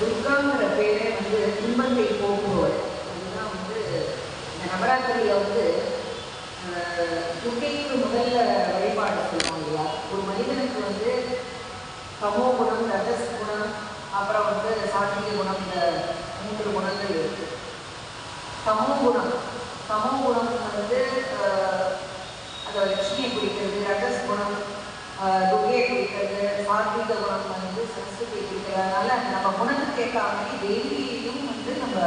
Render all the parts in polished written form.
துர்காங்கிற பேரே வந்து துன்பத்தை போக்குவர். அதுதான் வந்து இந்த நவராத்திரியில் வந்து துர்க்கைக்கு முதல்ல வழிபாடு சொல்லுவாங்க இல்லையா. ஒரு மனிதனுக்கு வந்து தமோ குணம், ரஜஸ் குணம், அப்புறம் வந்து சாத்விக குணம், இந்த 3 குணங்கள் இருக்கு. தமோ குணம் வந்து அதை லட்சுமியை குறிக்கிறது, ரஜஸ் குணம் துர்கையை குறிக்கிறது, சாத்விக குணம் வந்து சரஸ்வதியை குறிக்கிறதுனால நம்ம குணத்துக்கு ஏற்ற மாதிரி டெய்லியும் வந்து நம்ம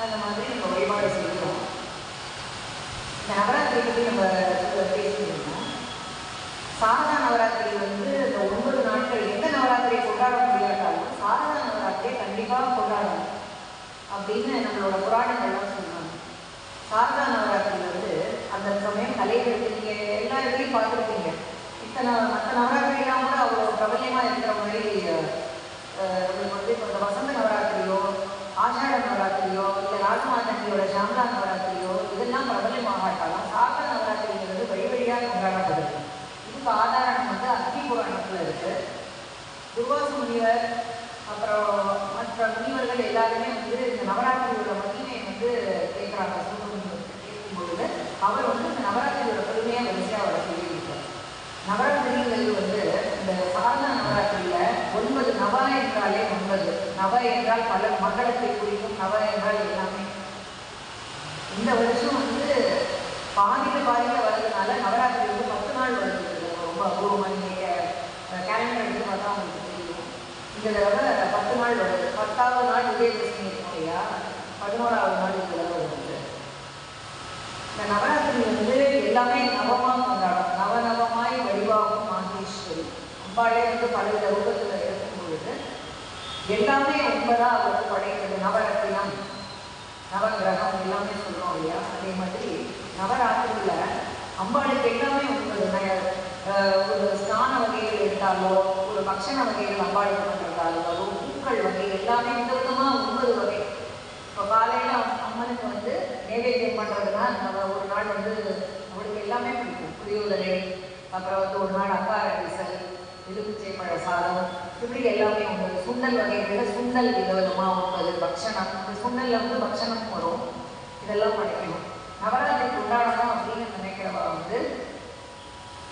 அந்த மாதிரி நம்ம வழிபாடு செய்கிறோம். இந்த நவராத்திரி பற்றி நம்ம பேசியிருந்தோம். சாரதா நவராத்திரி வந்து இந்த 9 நாட்கள் எந்த நவராத்திரியை கொண்டாட முடியாட்டாலும் சாரதா நவராத்திரியை கண்டிப்பாக கொண்டாடணும் அப்படின்னு நம்மளோட புராணங்கள்லாம் சொல்லுவாங்க. சாரதா நவராத்திரி வந்து அந்த சமயம் தலைவருக்கு நீங்கள் எல்லா இடத்துலையும் பார்த்துருப்பீங்க. மற்ற நவராத்திரிலாம் கூட அவ்வளோ பிரபல்யமாக இருக்கிற மாதிரி நம்மளுக்கு வந்து இப்போ இந்த வசந்த நவராத்திரியோ, ஆஷாட நவராத்திரியோ, இல்லை ராஜமாதங்கியோட ஷாம்லா நவராத்திரியோ இதெல்லாம் பிரபலமாகட்டாலும் சாரதா நவராத்திரிங்கிறது வழி வழியாக கொண்டாடப்படுது. இதுக்கு ஆதாரம் வந்து அக்னி புராணத்தில் இருக்குது. துர்வாச முனிவர் அப்புறம் மற்ற முனிவர்கள் எல்லாருமே வந்து இந்த நவராத்திரியோட மகிமையை வந்து கேட்குறாங்க. சூரியன் கேட்கும்பொழுது அவர் வந்து இந்த நவராத்திரியோட பெருமையாக வரிசையாக அவரை சொல்லியிருக்கார். நவராத்திரிங்கிறது வந்து இந்த சாரதா நவராத்திரியில் 9 நவ என்றாலே 9. நவ என்றால் பல மங்களத்தை குறிக்கும். நவ என்றால் எல்லாமே. இந்த வருஷம் வந்து பாதியில் வர்றதுனால நவராத்திரி வந்து 10 நாள் வருது. ரொம்ப அபூர்வமாக நீங்கள் கேலண்டர் எடுத்து பார்த்தா உங்களுக்கு தெரியும். இந்த தடவை 10 நாள் வருது. 10ஆவது நாள் விஜயதசமி இருக்கும் இல்லையா, 11ஆவது நாள் இந்த தடவை வருது. இந்த நவராத்திரி வந்து எல்லாமே நவமாக கொண்டாடும். நவநவமாய் வடிவாகும் மாகேஸ்வரி அம்பாளே வந்து பலவித ரூபத்தில் இருக்கும் பொழுது எல்லாமே 9 அவருக்கு படைக்கிறது. நவரத்தினம், நவகிரகம் எல்லாமே சொல்கிறோம் இல்லையா. அதே மாதிரி நவராத்திரியில் அம்பாளுக்கு எல்லாமே 9. ஒரு ஸ்நான வகைகள் எடுத்தாலோ, ஒரு பக்ஷண வகைகள் அம்பாளுக்கு பண்ணுறதாலோ, ஒரு பூக்கள் வகை எல்லாமே விதவிதமாக 9 வகை. இப்போ காலையில் அம்மனுக்கு வந்து நைவேத்தியம் பண்ணுறதுனா நம்ம ஒரு நாள் வந்து அவளுக்கு எல்லாமே பிடிக்கும். புளியோதரை, அப்புறம் வந்து ஒரு நாள் அக்கார விசல், எலுமிச்சை பழ சாதம், இப்படி எல்லாமே 9. சுண்டல் வகைகளில் சுண்டல் விதவிதமாக 9 பக்ஷணம். இந்த சுண்டலில் வந்து பக்ஷணம் வரும். இதெல்லாம் படைக்கணும். நவராத்திரி கொண்டாடணும் அப்படின்னு நினைக்கிறவா வந்து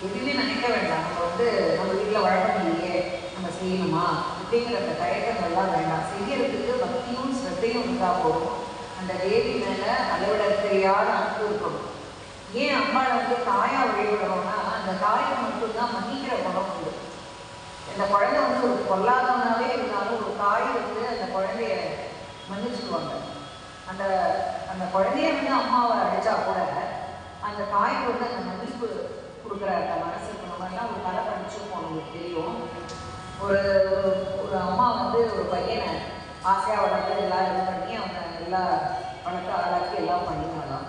எதுவுமே நினைக்க வேண்டாம். நம்ம வந்து நம்ம வீட்டில் வழக்கம் இல்லையே, நம்ம செய்யணுமா அப்படிங்கிற அந்த தயக்கங்கள்லாம் வேண்டாம். செய்யறதுக்கு பக்தியும் ஸ்ரத்தையும் இருந்தால் போதும். அந்த தேவி மேலே அளவிட தெரியாத அன்பு இருக்கணும். ஏன் அம்பாளை வந்து தாயாக வழிபடுறோம்னா அந்த தாயை மட்டும்தான் மன்னிக்கிற குணம் உண்டு. இந்த குழந்தை வந்து ஒரு பொல்லாதவனாகவே இருந்தாலும் ஒரு தாய் வந்து அந்த குழந்தைய மன்னிச்சுடுவாங்க. அந்த அந்த குழந்தைய வந்து அம்மாவை அடித்தா கூட அந்த தாய்க்கு வந்து அந்த மன்னிப்பு கொடுக்குற அந்த மனசு இருக்கிற மாதிரிலாம் ஒரு கதை படிச்சுருப்போம். உங்களுக்கு தெரியும். ஒரு ஒரு அம்மா வந்து ஒரு பையனை ஆசையாக வளர்த்து எல்லாம் இது பண்ணி அவனை நல்லா வளர்த்து ஆளாக்கி எல்லாம் பண்ணினாலாம்.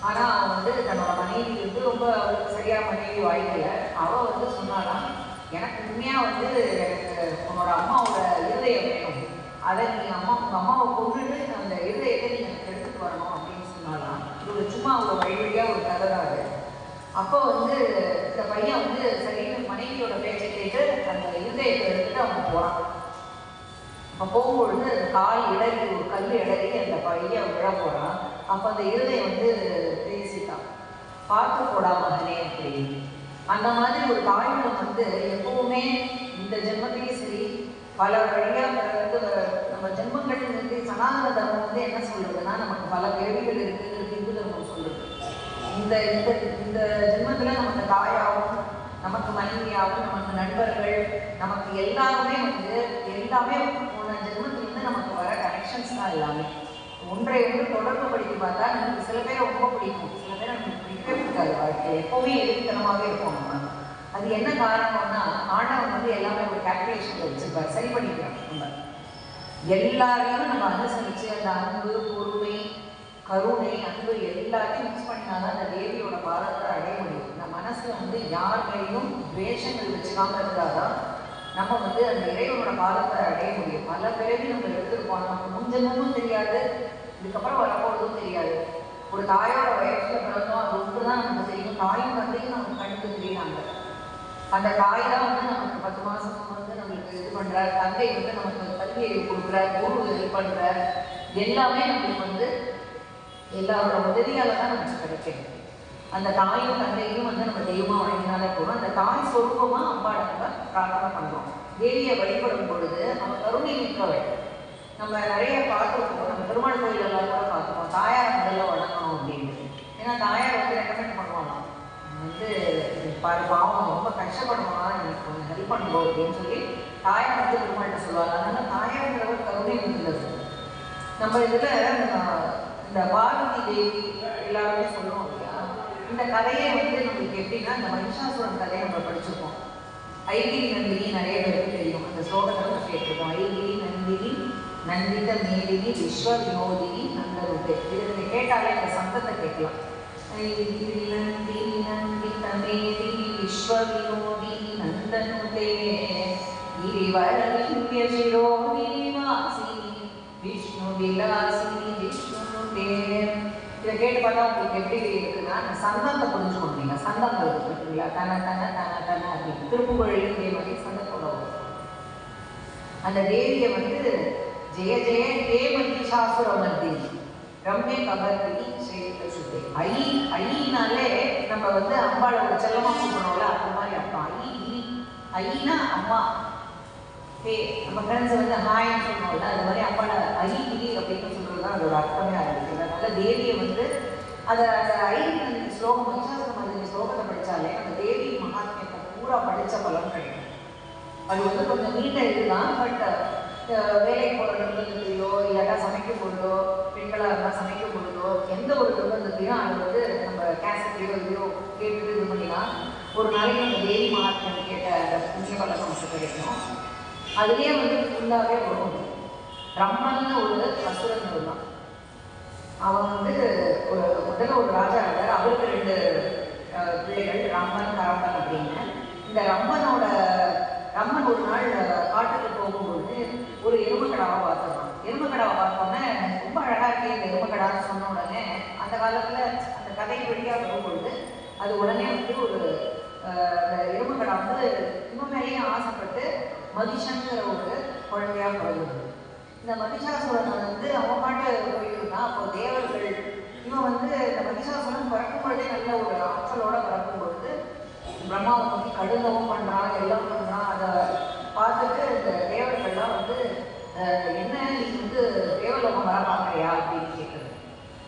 ஆனால் அவன் வந்து தன்னோட மனைவி வந்து ரொம்ப அவளுக்கு சரியாக மனைவி வாய்க்கலை. அவள் வந்து சொன்னாலாம், எனக்கு உண்மையாக வந்து எனக்கு உன்னோட அம்மாவோட இருதய அதை நீ உங்கள் அம்மாவை கொண்டுட்டு அந்த இருதயத்தை நீங்கள் எனக்கு எடுத்துகிட்டு வரணும் அப்படின்னு சொன்னாலாம். இது சும்மா ஒரு வழியாக ஒரு கதை தான் அது. அப்போ வந்து இந்த பையன் வந்து சரின்னு மனைவியோட பேச்சை கேட்டு அந்த இருதயத்தை எடுத்துட்டு அவன் போகிறான். அப்போ போகும்பொழுது அந்த கால் இடறி ஒரு கல் இடறி அந்த பையன் விழ போகிறான். அப்போ அந்த இருதயம் வந்து பேசிட்டான், பார்த்து போடா மகனே அப்படின்னு. அந்த மாதிரி ஒரு தாய்மனம் வந்து எப்பவுமே இந்த ஜென்மத்திலையும் சரி பல வழியாக வந்து நம்ம ஜென்மங்கள் வந்து சனாதன தர்மம் வந்து என்ன சொல்றதுன்னா நமக்கு பல பிறவிகள் இருக்குங்கிறது இந்து தர்மம் சொல்லுது. இந்த இந்த இந்த ஜென்மத்தில் நமக்கு தாயாகவும் நமக்கு மனைவியாகவும் நமக்கு நண்பர்கள் நமக்கு எல்லாமே வந்து எல்லாமே போன ஜென்மத்திலிருந்து நமக்கு வர கனெக்ஷன்ஸ் தான் எல்லாமே. ஒன்றை ஒன்று தொடர்பு படுத்தி பார்த்தா நமக்கு சில பேர் ரொம்ப பிடிக்கும், சில பேர் நமக்கு பிடிக்கவே பிடிக்காது. வாழ்க்கை எப்போவுமே எதிர்த்தனமாகவே இருக்கும் நம்ம. அது என்ன காரணம்னா ஆண்டவன் வந்து எல்லாமே ஒரு கால்குலேஷன் வச்சுருப்பார், சரி பண்ணிக்கிறான். நம்ம எல்லாரையும் நம்ம அனுசரித்து அந்த அன்பு பொறுமை கருணை அன்பு எல்லாத்தையும் மிக்ஸ் பண்ணினாதான் அந்த தேவியோட பாதத்தை அடைய முடியும். இந்த மனசில் வந்து யார் மேலேயும் துவேஷங்கள் வச்சுக்காம இருந்தால்தான் நம்ம வந்து அந்த இறைவனோட பாதத்தை அடைய முடியும். பல பிறவி நம்ம எடுத்துருப்போம், நமக்கு முன்ஜென்மமும் தெரியாது, இதுக்கப்புறம் வரப்போறதும் தெரியாது. ஒரு தாயோட வயசுல பிறந்தோம், அது ஒன்று தான் நமக்கு தெரியும். தாயும் தந்தையும் நமக்கு கண்ணுக்கு தெரியாங்க. அந்த தாய் தான் வந்து நமக்கு 10 மாதம் வந்து நம்மளுக்கு இது பண்ணுறார், தந்தை வந்து நமக்கு கல்வியை கொடுக்குறார், குரு இது பண்ணுறார். எல்லாமே நம்மளுக்கு வந்து எல்லாரோட உதவியால் தான் நமக்கு கிடைக்கும். அந்த தாயும் தந்தையும் வந்து நம்ம தெய்வமாக வழங்கினாலே போகிறோம். அந்த தாய் சொரூபமாக அம்பாவை நம்ம பிரார்த்தனை பண்ணுறோம். தேவியை வழிபடும் பொழுது நம்ம கருணை மிக்கவள். நம்ம நிறைய பார்த்துருக்கோம், நம்ம பெருமாள் கோயில் எல்லாம் கூட பார்த்துருக்கோம், தாயாரை முதல்ல வணங்கணும் அப்படின்னு. ஏன்னா தாயார் வந்து ரெக்கமெண்ட் பண்ணுவாங்க, வந்து பாவம் ரொம்ப கஷ்டப்படுவாங்க, எனக்கு கொஞ்சம் ஹெல்ப் பண்ணுவோம் அப்படின்னு சொல்லி தாயார் வந்து பெருமாள்கிட்ட சொல்லுவாங்க. அதனால தாயார்ன்றவர் கருணை மிக்கது. நம்ம இதில் இந்த பார்வதி தேவி எல்லாருமே சொல்லுவோம் இல்லையா, இந்த கதையை வந்து நம்மளுக்கு எப்படின்னா இந்த மகிஷாசுரன் கதையை நம்ம படிச்சிருக்கோம். ஐகிரி நந்தினி நிறைய பேருக்கு தெரியும், அந்த ஸ்லோகத்தை நம்ம கேட்டிருக்கோம். ஐகிரி நந்தினி நந்தித மேதினி விஸ்வ வினோதினி நந்தருதே. இதை கேட்டாலே அந்த சந்தத்தை கேட்கலாம். ஐகிரி நந்தினி நந்தித மேதினி விஸ்வ வினோதினி நந்தனுதே கிரிவரலிங்க சிரோதினி வாசினி விஷ்ணு விலாசினி விஷ்ணுனுதே. இதை கேட்டு பார்த்தா உங்களுக்கு எப்படி இருக்குன்னா அந்த சந்தத்தை புரிஞ்சுக்கணும். நீங்கள் சந்தங்கள் இருக்குங்களா, தன தன தன தன அப்படின்னு திருப்புகழையும் இதே மாதிரி சந்தத்தோட வரும். அந்த தேவியை வந்து ஜெய ஜெய ஹே மகிஷாசுர மர்தினி ரம்ய கபர்தினி ஸ்ரீத சுத்தே. ஐனாலே நம்ம வந்து அம்பாளோட செல்லமா கூப்பிடணும்ல, அந்த மாதிரி அப்பா ஐனா அம்மா. ஹே நம்ம ஃப்ரெண்ட்ஸ் வந்து ஹாய்ன்னு சொல்லுவோம்ல, அது மாதிரி அம்பாளை ஐ அப்படின்னு சொல்றது தான் அதோட அர்த்தமே ஆரம்பிக்குது. அதனால தேவியை வந்து அதை அந்த ஐந்து ஸ்லோகம் மகிஷாசுர மர்தினி ஸ்லோகத்தை படித்தாலே அந்த தேவி மகாத்மியத்தை பூரா படித்த பலன் கிடைக்கும். அது வந்து கொஞ்சம் நீண்ட இதுதான். பட் வேலைக்கு போகிற நிர்பந்தத்தையோ இல்லாட்டா சமைக்கும் பொழுதோ, பெண்களாக இருந்தால் சமைக்கும் பொழுதோ, எந்த ஒரு நிர்பந்தத்தையும் அது வந்து நம்ம கேசட்லையோ இதுலையோ கேட்டுட்டு இது பண்ணிக்கலாம். ஒரு நாளைக்கு அந்த தேவி மகாத்மியம் கேட்ட அந்த புண்ணிய பலம் நமக்கு கிடைக்கும். அதுலேயே வந்து ஃபுல்லாகவே வரும். பிரம்மன்னு ஒரு அசுரன் இருந்தான். அவன் வந்து முதல்ல ஒரு ராஜா இருந்தார். அவருக்கு 2 பிள்ளைகள், ரம்மன் கரம்பன் அப்படின்னு. இந்த ரம்மன் ஒரு நாள் காட்டுக்கு போகும்போது ஒரு எருமக்கடாவை பார்த்துருவான். எருமக்கடாவை பார்த்தோன்னே ரொம்ப அழகாக இருக்கே இந்த எருமக்கடான்னு சொன்ன உடனே அந்த காலத்தில் அந்த கதை வழியாக வரும்பொழுது அது உடனே வந்து ஒரு எருமக்கடா வந்து இன்னும் மேலேயும் ஆசைப்பட்டு மகிஷங்கிற ஒரு குழந்தையாக பிறகுது. இந்த மகிஷாசுரன் வந்து அவன் பாட்டு போயிருந்தான். அப்போ தேவர்கள் இவன் வந்து இந்த மகிஷாசுரன் பிறக்கும் பொழுதே நல்ல ஒரு ஆற்றலோடு பிறக்கும் பொழுது பிரம்மாவை நோக்கி கடுந்தவும் பண்ணுறான், எல்லாம் பண்ணுறான். அதை பார்த்துட்டு இந்த தேவர்கள்லாம் வந்து என்ன நீ வந்து தேவலோகம் வர பார்க்குறியா அப்படின்னு கேட்குறது.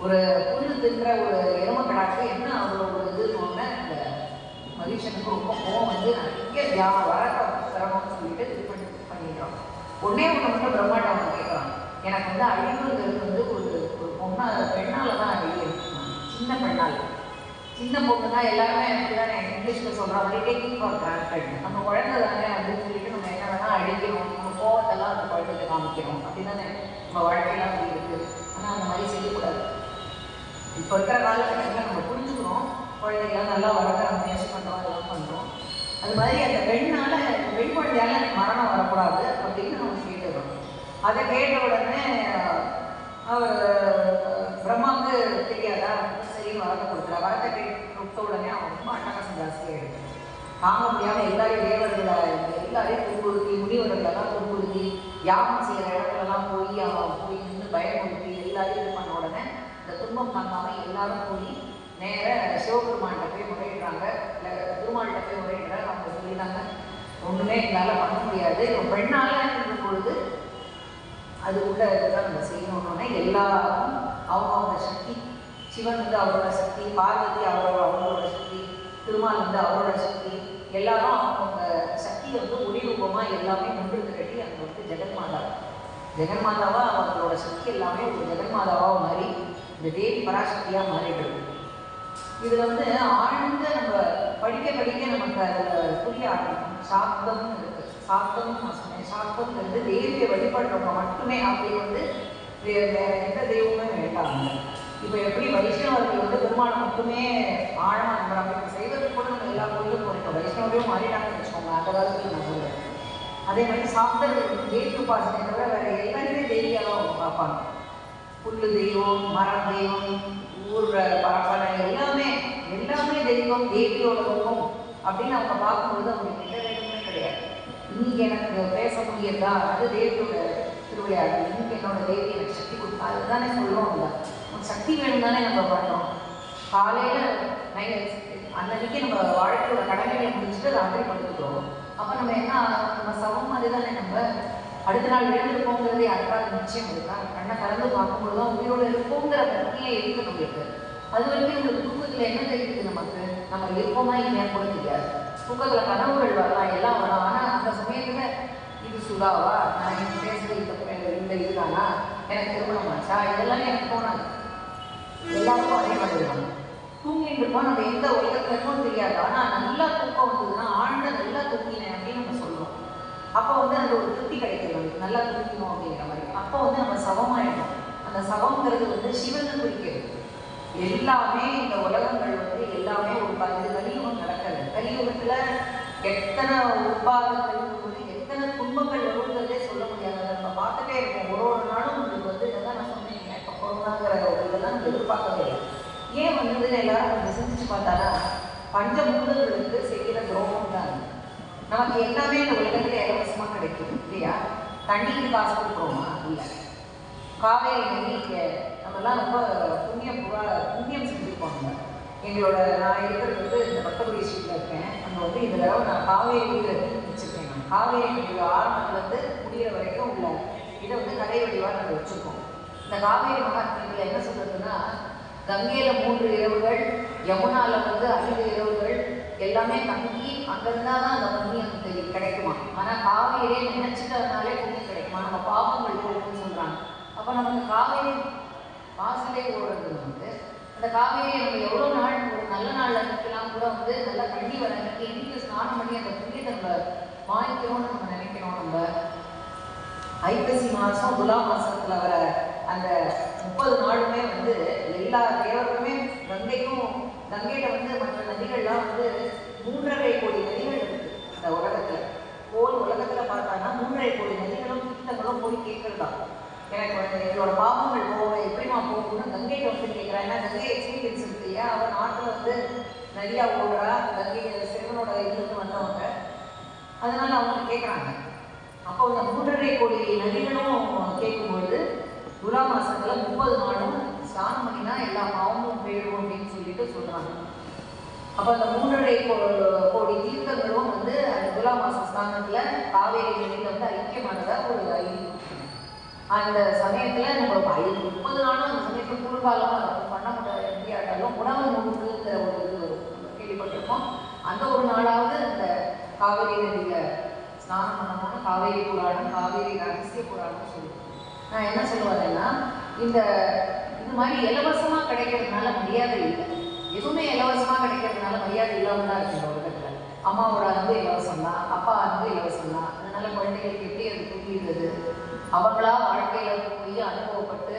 ஒரு புல்லு தின்ற ஒரு எருமக்கடாக்கு என்ன அவ்வளோ ஒரு இதுன்னு அந்த மகிஷனுக்கு ரொம்ப கோவம் வந்து நிறைய வர சிரமம்னு சொல்லிட்டு இது பண்ணிடுறான். ஒன்றே ஒன்று மட்டும் பிரம்மாண்டம் அவன் கேட்குறான், எனக்கு வந்து அழிவுங்கிறது வந்து ஒரு பெண்ணால் தான் அழிவு, சின்ன பெண்ணால். சின்ன பொண்ணு தான் எல்லாருமே அப்படி தானே இங்கிலீஷில் சொல்கிற மாதிரி டேக்கிங் ஃபார் கிராண்டட். நம்ம குழந்தை தானே அப்படின்னு சொல்லிட்டு நம்ம என்ன வேணால் அழிக்கணும், நம்ம கோவத்தெல்லாம் அந்த குழந்தைக்கு காமிக்கணும் அப்படி தானே நம்ம வாழ்க்கையெல்லாம் அப்படி இருக்குது. ஆனால் அந்த மாதிரி செய்யக்கூடாது. இப்போ இருக்கிற காலகட்டத்தில் நம்ம புரிஞ்சுக்கிறோம், குழந்தைகள்லாம் நல்லா வளர்க்க நம்ம முயற்சி பண்ணுறோம், எல்லாம் பண்ணுறோம். அது மாதிரி அந்த பெண் குழந்தையால் மரணம் வரக்கூடாது அப்படின்னு நம்ம கேட்டுக்கிறோம். அதை கேட்ட உடனே அவர் பிரம்மாவுக்கு தெரியாதா, சரின்னு வரத்தை கொடுக்குறா. வரத்தை கொடுத்த உடனே அவன் ரொம்ப அட்டகாசம் ஜாஸ்தியாக எடுத்து தாங்க முடியாமல் எல்லாரையும் தேவர்களை எல்லாரையும் துன்புறுத்தி, முனிவர்களெல்லாம் துன்புறுத்தி, யாகம் செய்கிற இடத்துலலாம் போய் நின்று பயமுறுத்தி எல்லாரையும் இது பண்ண உடனே இந்த துன்பம் தாங்காமல் எல்லாரும் போய் நேர சிவபெருமான்கிட்ட போய் முறையிடுறாங்க. இல்லை திருமால்கிட்ட போய் முறையிடுறாங்க. அவங்க சொல்லிட்டாங்க, ஒன்றுமே எங்களால் பண்ண முடியாது, இப்போ பெண்ணால் இருக்கும் பொழுது அது உள்ள இதுதான் நம்ம செய்யணுன்னே எல்லாரும் அவங்கவுங்க சக்தி, சிவன் வந்து அவரோட சக்தி, பார்வதி அவங்களோட சக்தி, திருமால் வந்து அவரோட சக்தி, எல்லாரும் அவங்கவுங்க சக்தியை வந்து ஒளி ரூபமாக எல்லாமே முன்று திரட்டி அங்கே வந்து ஜெகன்மாதாவாக அவங்களோட சக்தி எல்லாமே ஒரு ஜெகன்மாதாவாக மாறி இந்த தேவி பராசக்தியாக மாறிடுது. இதில் வந்து ஆழ்ந்த நம்ம படிக்க நமக்கு அதில் புரிய ஆரம்பிக்கும். சாப்தம்னு இருக்குது. சாப்தம்னு நான் சொன்னேன். சாப்தம்ங்கிறது தேவியை வழிபடுறவங்க மட்டுமே. அப்படி வந்து வேற எந்த தெய்வமே வேண்டாங்க. இப்போ எப்படி வைஷ்ணவர்கள் வந்து பெருமாளை மட்டுமே ஆழமாக நம்புறாங்க. இப்போ செய்வதற்கு கூட நம்ம எல்லா கோயிலும் போகிறோம். வைஷ்ணவரையும் மாறிடாங்கன்னு வச்சுக்கோங்க. அந்த காலத்தில் நான் சொல்லுவேன். அதே மாதிரி சாப்தர்கள் தேவி உபாசனை தவிர வேறு எல்லாருமே தெய்வியாக தான் அவங்க பார்ப்பாங்க. புல்லு தெய்வம், மரம் தெய்வம், ஊர் பரப்பனை எல்லாமே தெய்வம், தேவியோட ரூபம் அப்படின்னு அவங்க பார்க்கும்பொழுது அவங்களுக்கு எந்த வேண்டுமே கிடையாது. இன்னைக்கு எனக்கு பேச முடியதா, அது தேவியோட திருவிளையாடு, இன்னைக்கு என்னோட தேவி எனக்கு சக்தி கொடுத்தா, அதுதானே சொல்லுவோம். இல்லை உனக்கு சக்தி வேணும் தானே நம்ம பண்ணுறோம். காலையில் அன்னைக்கு நம்ம வாழ்க்கையோட கடமைகளை முடிச்சுட்டு ராத்திரி படுத்துக்கிறோம். அப்போ நம்ம என்ன, நம்ம சமம் மாதிரி தானே நம்ம அடுத்த நாள் எழுந்திருப்போங்கிறதே அதுக்காக நிச்சயம் இருக்கா. கண்ணை கலந்து பார்க்கும்போது தான் உயிரோடு இருப்போங்கிற பற்றியே இருக்கு நம்மளுக்கு. அது வரைக்கும் உங்களுக்கு தூக்கத்தில் என்ன தெரியுது, நமக்கு நம்ம இருப்போமா இல்லையா கூட தெரியாது. தூக்கத்தில் கனவுகள் வரலாம், எல்லாம் வரலாம். ஆனால் அந்த சமயத்தில் இது சுதாவா, நான் எனக்கு பேசுகிறது இந்த இதுதானா, எனக்கு திருமணம் ஆச்சா, இதெல்லாம் எனக்கு தோணாது. எல்லாருக்கும் அதே மாதிரி இருக்காங்க. தூங்கிட்டு இருப்போம், நம்ம எந்த உலகத்தில் இருக்கோம் தெரியாது. ஆனால் நல்லா தூக்கம் வந்ததுன்னா ஆழ்ந்த நல்லா தூங்கினேன் அப்படின்னு நம்ம சொல்லுவோம். அப்போ வந்து அந்த ஒரு திருப்தி கிடைக்கிறது, நமக்கு நல்லா தூக்கணும் அப்படிங்கிற மாதிரி. அப்போ வந்து நம்ம சவமாயிடும். அந்த சவங்கிறது வந்து சிவனை குறிக்கிறது. எல்லாமே இந்த உலகங்கள் வந்து எல்லாமே ஒரு கலியுகம் நடக்கிறது. கலியுகத்தில் எத்தனை உட்பாதங்கள் வந்து எத்தனை துன்பங்கள் வருங்கிறதே சொல்ல முடியாது. நம்ம பார்த்துட்டே இருக்கோம். ஒரு நாளும் உங்களுக்கு வந்து இதெல்லாம் நான் சொன்னேன், இப்போ கொரோனாங்கிற ஒரு இதெல்லாம் நம்ம எதிர்பார்க்கவே இல்லை. ஏன் வந்ததுன்னு எல்லாரும் நம்ம சிந்திச்சு பார்த்தானா, பஞ்சபூதங்களுக்கு செய்கிற துரோகம் தான். நமக்கு எல்லாமே இந்த உலகத்தில் இலவசமாக கிடைக்கும் இல்லையா? தண்ணிக்கு காசு கொடுக்குறோமா? இல்லை. காவேரி நதிக்கு நம்மலாம் ரொம்ப புண்ணியம் செஞ்சுருப்போம். எங்களோட நான் இருக்கிறது வந்து இந்த பட்டகுடி ஸ்ட்ரீட்டில் இருக்கேன். அங்கே வந்து இந்த தடவை நான் காவேரி வீட்டில் வச்சுருக்கேன். நான் காவேரி நதியோட ஆரம்பத்துலேருந்து முடிகிற வரைக்கும் உள்ள இதை வந்து கலை வடிவாக நாங்கள் வச்சுருக்கோம். இந்த காவேரி மகாத்மியத்தில் என்ன சொல்கிறதுன்னா, கங்கையில் 3 இரவுகள், யமுனாவில் வந்து 5 இரவுகள் எல்லாமே தங்கி அங்கிருந்தால் தான் அந்த புண்ணியம் கிடைக்குமா. ஆனால் காவேரியை நினைச்சிட்டதுனாலே புண்ணியம் கிடைக்குமா, நம்ம பாவங்கள் போகும்னு சொல்கிறாங்க. அப்போ நமக்கு காவேரி வாசலே ஓடுறது வந்து அந்த காவேரியை நம்ம எவ்வளோ நாள் ஒரு நல்ல நாள் அன்னைக்கெல்லாம் கூட வந்து நல்லா தண்ணி வர அன்னைக்கு இன்னைக்கு ஸ்நானம் பண்ணி அந்த புண்ணியத்தை நம்ம வாங்கிக்கணும்னு நம்ம நினைக்கிறோம். நம்ம ஐப்பசி மாதம் துலா மாதத்தில் வர அந்த 30 நாளுமே வந்து எல்லா தேவர்களுமே கங்கையில வந்து மற்ற நதிகள்லாம் வந்து 3.5 கோடி நதிகள் இருக்குது அந்த உலகத்தில். உலகத்தில் பார்த்தாங்கன்னா 3.5 கோடி நதிகளும் தீர்த்தங்களும் போய் கேட்கறதா. எனக்கு வந்து எங்களோட பாவங்கள் எப்படிமா போகணும்னு கங்கையில வந்து கேட்குறேன். ஏன்னா கங்கை எக்ஸ்பீரியன்ஸ் இருக்கு இல்லையா, அவன் நாட்டில் வந்து நிறையா ஓடுறா, கங்கை சிவனோட இதுக்கு வந்தவங்க, அதனால அவங்க கேட்குறாங்க. அப்போ அந்த 3.5 கோடி நதிகளும் கேட்கும்பொழுது துலா மாசத்துல 30 நாளும் ஸ்நானம் பண்ணினா எல்லா பாவமும் போயிடும் அப்படின்னு சொல்லிட்டு சொல்றாங்க. அப்போ அந்த 3.5 கோடி தீர்த்தங்களும் வந்து அந்த துலா மாச ஸ்நானத்துல காவேரி நதியில் வந்து ஐக்கியமானதா ஒரு ஐதீகம். அந்த சமயத்தில் நம்ம 30 நாளும் அந்த சமயத்தில் குளிர்காலமாக இருக்கும், பண்ண முடியாட்டாலும் உணவு முழுக்குங்கிற ஒரு இது வரும், நம்ம கேள்விப்பட்டிருக்கோம். அந்த ஒரு நாளாவது அந்த காவேரி நதியில் ஸ்நானம் பண்ணணும்னு காவேரி புராணம், காவேரி ரகசிய புராணம்னு சொல்லுவோம். நான் என்ன சொல்லுவேன்னா, இது மாதிரி இலவசமாக கிடைக்கிறதுனால மரியாதை இல்லை. எதுவுமே இலவசமாக கிடைக்கிறதுனால மரியாதை இல்லாமல் தான் இருக்குது இந்த உலகத்தில். அம்மாவோட அன்பு இலவசம் தான், அப்பா அன்பு இலவசம் தான். அதனால குழந்தைகளுக்கு எப்படி அது புரியுறது, அவங்களா வாழ்க்கையில் போய் அனுபவப்பட்டு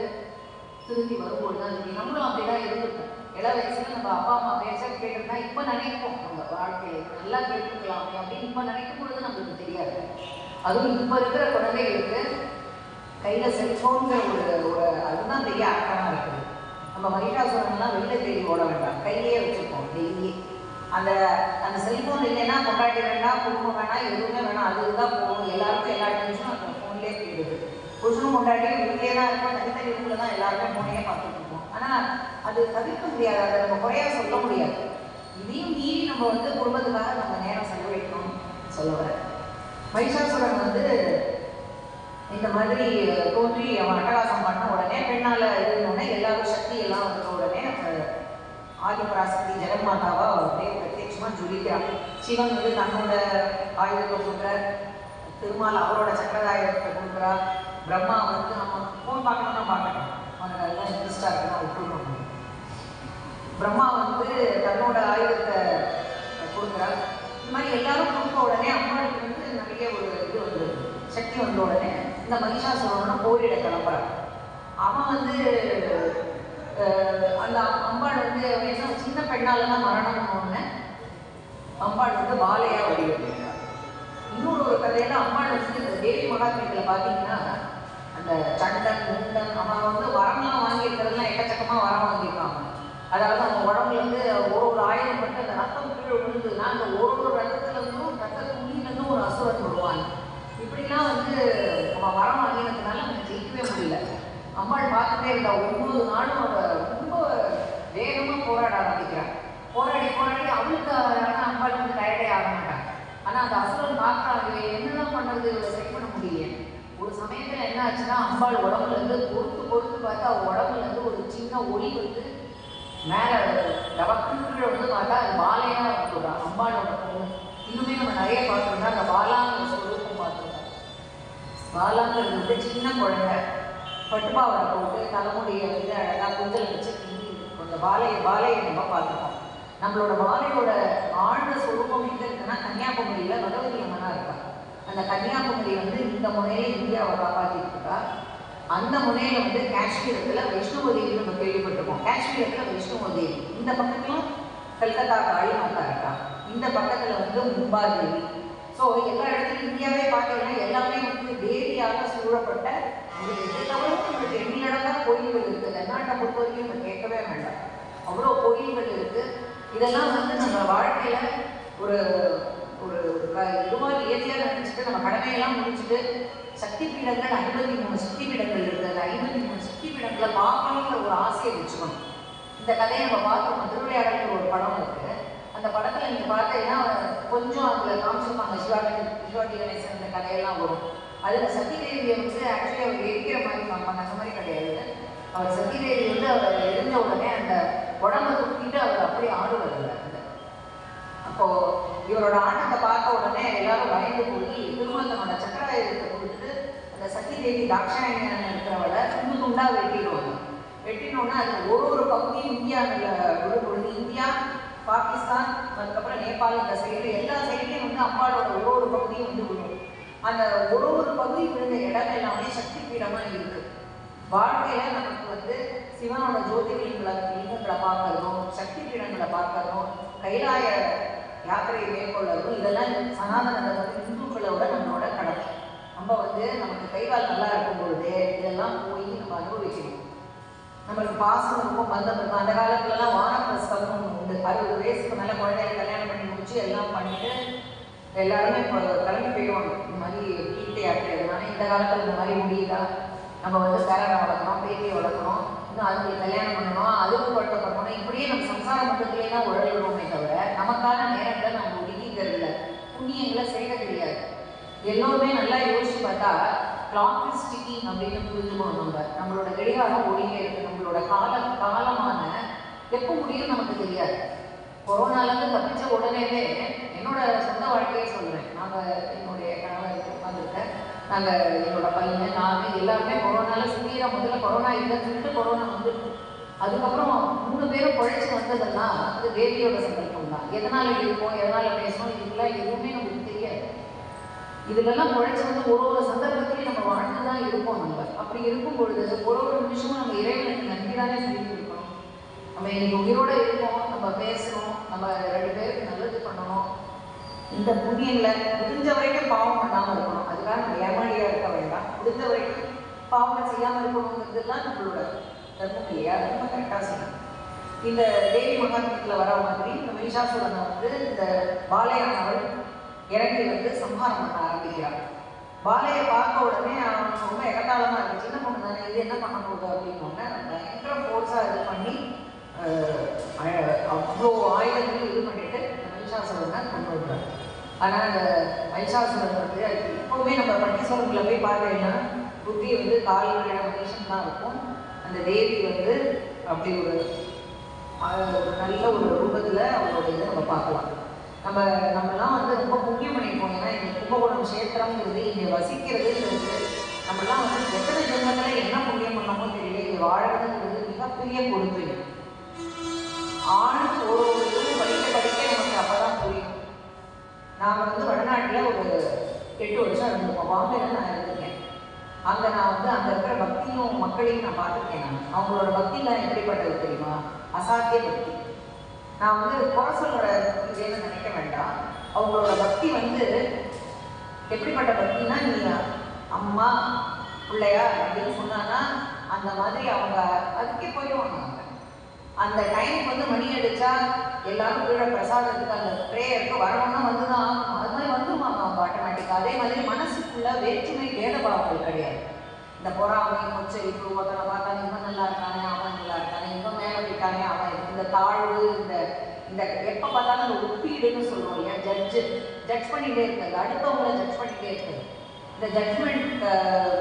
திரும்பி வரும்போது தான் தெரியும். நம்மளும் அப்படிதான் இருந்திருக்கோம். இள வயசுல நம்ம அப்பா அம்மா பேச கேட்டிருந்தா இப்போ நினைப்போம், நம்ம வாழ்க்கையில் நல்லா கேட்டுக்கலாமே அப்படின்னு இப்போ நினைக்கும் பொழுது நம்மளுக்கு தெரியாது. அதுவும் இப்போ இருக்கிற குழந்தைகளுக்கு கையில் செல்ஃபோன்ற ஒரு அதுதான் பெரிய ஆக்கமாக இருக்குது. நம்ம மகிஷாசுரன்லாம் வெளில தேடி ஓட வேண்டாம், கையிலேயே வச்சுருப்போம் டெய்லி. அந்த அந்த செல்ஃபோன் இல்லைன்னா கொண்டாட்டி வேண்டாம், குடும்பம் வேணாம், எதுவுமே வேணாம், அதுதான் போகணும். எல்லாருக்கும் எல்லா டென்ஷனும் அந்த ஃபோன்லேயே போயிடுது. புருஷனும் கொண்டாட்டியும் வீட்டிலே தான் இருக்கும், தனித்தனி வீட்டில் தான் எல்லாருமே ஃபோனையே பார்த்துட்டு இருக்கோம். ஆனால் அது தவிர்க்க முடியாது, அதை நம்ம குறையாக சொல்ல முடியாது. இதையும் மீறி நம்ம குடும்பத்துக்காக நம்ம நேரம் செலவழிக்கணும்னு சொல்ல வர. மகிஷாசுரன் இந்த மாதிரி தோன்றி அவன் அட்டகாசம் பண்ண உடனே பெண்ணால் இருந்தோடனே எல்லாரும் சக்தி எல்லாம் வந்த உடனே ஆதிபராசக்தி ஜெகன்மாதாவா அப்படியே பிரத்யட்சமாக ஜொலிக்கிறான். சிவன் தன்னோட ஆயுதத்தை கொடுக்குறார், திருமால் அவரோட சக்கரதாயுதத்தை கொடுக்குறார், பிரம்மா நம்ம ஃபோன் பார்க்கணும்னா பார்க்கணும், அவனுக்கு அதெல்லாம் இன்ட்ரெஸ்டாக இருக்குன்னா விட்டுருணும். பிரம்மா தன்னோட ஆயுதத்தை கொடுக்குறார். இந்த மாதிரி எல்லாரும் கொடுத்த உடனே அம்மாளுக்கு நிறைய ஒரு இது சக்தி வந்த உடனே இந்த மகிஷாசுரனோட போரிட கிளம்புறான். அவன் அந்த அம்பாள் என்ன சின்ன பெண்ணால தான் மரணம்னு அம்பாள் பாலையா வடிவெடுக்கிறார். இன்னொரு கதையில அம்பாள் இந்த தேவி மகாத்மியத்தில் பார்த்தீங்கன்னா அந்த சண்டன் முண்டன் அவன் வரம்லாம் வாங்கியிருக்கிறதுலாம் எக்கச்சக்கமாக வரம் வாங்கியிருக்காங்க. அதாவது அவங்க உடம்புல ஒரு ஆயுதம் பட்டு அந்த ரத்தம் கீழே விழுந்துன்னா அந்த ஒரு ரத்தத்துலேருந்தும் ரத்த துணியிலேருந்தும் ஒரு அசுரன் வருவாங்க. இப்படிலாம் நம்ம வரம் வாங்கினதுனால நம்ம ஜெயிக்கவே முடியல. அம்பாள் பார்த்துட்டே இருந்தா 9 நாளும் அவள் ரொம்ப வேகமாக போராட ஆரம்பிக்கிறான். போராடி அவளுக்கு அம்பாள் டயர்டே ஆக மாட்டாங்க. ஆனால் அந்த அசுரன் பார்க்குறாங்க, என்னதான் பண்ணுறது, இவளை செட் பண்ண முடியல. ஒரு சமயத்தில் என்ன ஆச்சுன்னா அம்பாள் உடம்புலேருந்து பொறுத்து பார்த்தா அவள் உடம்புலேருந்து ஒரு சின்ன ஒளி மேலே டபக்குன்னு பார்த்தா அது பாலையாக சொல்கிறான் அம்பாளோட பொண்ணு. இன்னுமே நம்ம நிறைய பார்த்துருந்தா அந்த பாலாங்கிற சொல்லுக்கும் பார்த்துருக்கோம். பாலாங்கிறது சின்ன குழந்தை, பட்டுப்பாவரை போட்டு தலைமுடியை அழகாக கொஞ்சல் வச்சு அந்த பாலையை நம்ம பார்த்துருக்கோம். நம்மளோட பாலையோட ஆழ்ந்த சுரூபம் எங்கே இருக்குன்னா கன்னியாகுமரியில் பகவதி அம்மனாக இருக்கா. அந்த கன்னியாகுமரி இந்த முனையை இந்தியாவை காப்பாற்றிட்டு இருக்கா. அந்த முனையில் காஷ்மீரத்தில் வைஷ்ணவ தேவி நம்ம கேள்விப்பட்டிருக்கோம். காஷ்மீரத்தில் வைஷ்ணவ தேவி, இந்த பக்கத்தில் கல்கத்தா காளி மாதா இருக்கா, இந்த பக்கத்தில் மும்பா தேவி. ஸோ எல்லா இடத்துலையும் இந்தியாவே பார்த்தீங்கன்னா எல்லாமே தேவியாக சூழப்பட்ட நம்மளுக்கு எண்ணிலடங்கா கோயில்கள் இருக்குது. தென்னாட்டை பொறுத்த வரைக்கும் நம்ம கேட்கவே வேண்டாம், அவ்வளோ கோயில்கள் இருக்குது. இதெல்லாம் நம்ம வாழ்க்கையில் ஒரு ஒரு இதுவாக ஏரியாக நினச்சிட்டு நம்ம கடமையெல்லாம் முடிச்சுட்டு சக்தி பீடங்கள் 53 சக்தி பீடங்கள் இருக்குது. அந்த 53 சக்தி பீடங்களை பார்க்கணுங்கிற ஒரு ஆசையை வச்சுக்கணும். இந்த கதையை நம்ம பார்க்கணும். திருவிளையாடல் ஒரு படம் இருக்குது. அந்த படத்தில் நீங்கள் பார்த்தீங்கன்னா கொஞ்சம் அதில் காமிச்சிருப்பாங்க சிவாஜி கணேசன் இந்த கதையெல்லாம் வரும். அதில் சத்திதேவியை ஆக்சுவலி அவர் எரிக்கிற மாதிரி காமிப்பாங்க. அந்த மாதிரி கிடையாது. அவர் சத்திதேவி அவர் எழுந்த உடனே அந்த உடம்பை தூக்கிட்டு அவர் அப்படியே ஆடுவதில்லை. அப்போது இவரோட ஆட்டத்தை பார்த்த உடனே எல்லாரும் பயந்து போய் திருமணத்தனோட சக்கராயுதத்தை கொடுத்துட்டு அந்த சத்திதேவி தாட்சாயணியான இருக்கிறவளை துண்டாக வெட்டிடுவாங்க. வெட்டினோன்னா அது ஒரு பகுதியும் இந்தியாவில் விழும்பொழுது இந்தியா, பாகிஸ்தான், அதுக்கப்புறம் நேபாள், இந்த சைடு எல்லா சைட்லையும் அம்பாளோட ஒரு பகுதியும் விழும். அந்த ஒரு பகுதி விழுந்த இடம் எல்லாமே சக்தி பீடமாக இருக்குது. வாழ்க்கையில் நமக்கு சிவனோட லிங்கங்களை பார்க்கறதும் சக்தி பீடங்களை பார்க்கறதும் கைலாய யாத்திரையை மேற்கொள்ளறதும் இதெல்லாம் சனாதன இந்துக்களோட நம்மளோட கடமை. நம்ம நமக்கு கைகால் நல்லா இருக்கும் பொழுது இதெல்லாம் போய் நம்ம அனுபவிக்கணும். நம்மளுக்கு பாசம் இருக்கும், பந்தம் இருக்கும். அந்த காலத்துலலாம் வானப்பிரஸ்தம்னு ஒன்று உண்டு. 60 வயசுக்கு மேலே குழந்தைகளை கல்யாணம் பண்ணி முடிச்சு எல்லாம் பண்ணிட்டு எல்லாருமே இப்போ கிளம்பி போயிடுவாங்க. இந்த மாதிரி தீர்த்த யாத்திரை எதுனால இந்த காலத்தில் இந்த மாதிரி முடியுதா, நம்ம பேரனை வளர்க்கணும், பேட்டியை வளர்க்கணும், இன்னும் அதுக்கு கல்யாணம் பண்ணணும், அதுக்கு படுத்தப்படணும். இப்படியே நம்ம சம்சார மட்டத்திலே தான் உழல்கிறோமே தவிர நமக்கான நேரங்களை நம்ம ஒதுக்கிக்கிறது இல்லை, புண்ணியங்களை செய்ய தெரியாது. எல்லோருமே நல்லா யோசிச்சு பார்த்தா கிளாக் இஸ் டிக்கிங் அப்படின்னு புரிஞ்சுக்கணும். நம்மளோட கடிகாரம் ஓடிக்கே இருக்குது. நம்மளோட காலமான எப்போ முடியும் நமக்கு தெரியாது. கொரோனாலேருந்து தப்பிச்ச உடனேவே என்னோட சொந்த வாழ்க்கையே சொல்கிறேன். நாங்கள் என்னுடைய கணவர் உட்காந்துருக்கேன், நாங்கள் என்னோட பையன் நான் எல்லாருமே கொரோனாவில் சிவியராக முதல்ல கொரோனா இல்லைன்னு சொல்லிட்டு கொரோனா வந்துட்டு அதுக்கப்புறம் 3 பேரும் குழைச்சி வந்ததெல்லாம் அது தேவியோட சங்கல்பம் தான். எதனால் இருப்போம், எதனால் பேசணும், இதுக்கெல்லாம் எதுவுமே நமக்கு தெரியாது. இதுலெல்லாம் குழைச்சி ஒரு சந்தர்ப்பத்திலையும் நம்ம வாழ்ந்து தான் இருப்போம். நம்ம அப்படி இருக்கும் பொழுது ஒரு நிமிஷமும் நம்ம இறைவனுக்கு நன்றி தானே சொல்லிட்டு இருக்கணும். நம்ம இன்னைக்கு உயிரோடு இருக்கோம், நம்ம பேசணும், நம்ம 2 பேருக்கு நல்லது பண்ணணும். இந்த புண்ணியங்களை முடிஞ்ச வரைக்கும் பாவம் பண்ணாமல் இருக்கணும். அதுக்காக நம்ம ஏமாடியாக இருக்க வேண்டாம். முடிஞ்ச வரைக்கும் பாவங்கள் செய்யாமல் இருக்கணுங்கிறதுலாம் நம்மளோட தர்மம் இல்லையா? ரொம்ப கரெக்டாக செய்யணும். இந்த தேவி மகாத்மியத்தில் வர மாதிரி இந்த மகிஷாசுரனை வந்து இந்த பாலையானவள் இறங்கி வந்து சம்ஹாரம் பண்ண ஆரம்பிக்கிறாள். பாலையை பார்த்த உடனே அவன் ரொம்ப எகத்தாளமாக இருக்குது. சின்ன பொண்ணு தானே, இது என்ன பண்ண போகுது அப்படின்னோடனே பயங்கர ஃபோர்ஸாக இது பண்ணி அவ்வளோ ஆயுதங்களும் இது பண்ணிட்டு இந்த மகிஷாசுரனை கொண்டு விடுறாங்க. ஆனால் அந்த மகிஷாசுரன் வந்து இப்போவுமே நம்ம பட்டீஸ்வரத்தில் போய் பார்த்தீங்கன்னா புத்தி வந்து கால்களோட மகிஷன் தான் இருக்கும். அந்த தேவி வந்து அப்படி ஒரு நல்ல ஒரு ரூபத்தில் அவங்களோட இதை நம்ம பார்க்கலாம். நம்மலாம் வந்து ரொம்ப புண்ணியம் பண்ணிப்போம். ஏன்னா இந்த கும்பகோணம் கஷேத்திரங்கிறது இங்கே வசிக்கிறதுங்கிறது நம்மளாம் வந்து எத்தனை ஜென்மத்தில் என்ன புண்ணியம் பண்ணமோ தெரியல. இங்கே வாழறதுங்கிறது மிகப்பெரிய கொடுத்து. ஆண் ஒரு இதுவும் படிக்க நமக்கு அப்போ தான் புரியும். நான் வந்து வடநாட்டில் ஒரு 8 வருஷம் இருந்திருக்கோம். பாம்பேல நான் இருந்திருக்கேன். அங்கே நான் வந்து அங்கே இருக்கிற பக்தியும் மக்களையும் நான் பார்த்துருக்கேன். அவங்களோட பக்திலாம் எப்படிப்பட்டது தெரியுமா? அசாத்திய பக்தி. நான் வந்து குறை சொல்கிற இதேன்னு நினைக்க வேண்டாம். அவங்களோட பக்தி வந்து எப்படிப்பட்ட பக்தினா, நீ அம்மா பிள்ளையா அப்படின்னு சொன்னான்னா அந்த மாதிரி அவங்க அதுக்கே போயிடுவாங்க. அந்த டைம் வந்து மணி அடித்தா எல்லாரும் கீழே பிரசாதத்துக்கு அந்த ப்ரேயருக்கு வரணும்னா வந்து தான் ஆகணும். அது மாதிரி வந்துருவாங்க அவங்க ஆட்டோமேட்டிக்காக. அதே மாதிரி மனசுக்குள்ள வேற்றுமை பேதபாவங்கள் கிடையாது. இந்த பொறாமை கொச்சை இப்போ ஒருத்தனை பார்த்தா இவன் நல்லா இருக்கானே, அவன் நல்லா இருக்கானே, இவன் மேலே போயிட்டானே, அவன் இந்த தாழ்வு, இந்த எப்போ பார்த்தாலும் அந்த ஒப்பீடுன்னு சொல்லுவோம் இல்லையா? ஜட்ஜ் பண்ணிகிட்டே இருக்குது. அடுத்தவங்களை ஜட்ஜ் பண்ணிகிட்டே இருக்குது. இந்த ஜட்ஜ்மெண்ட்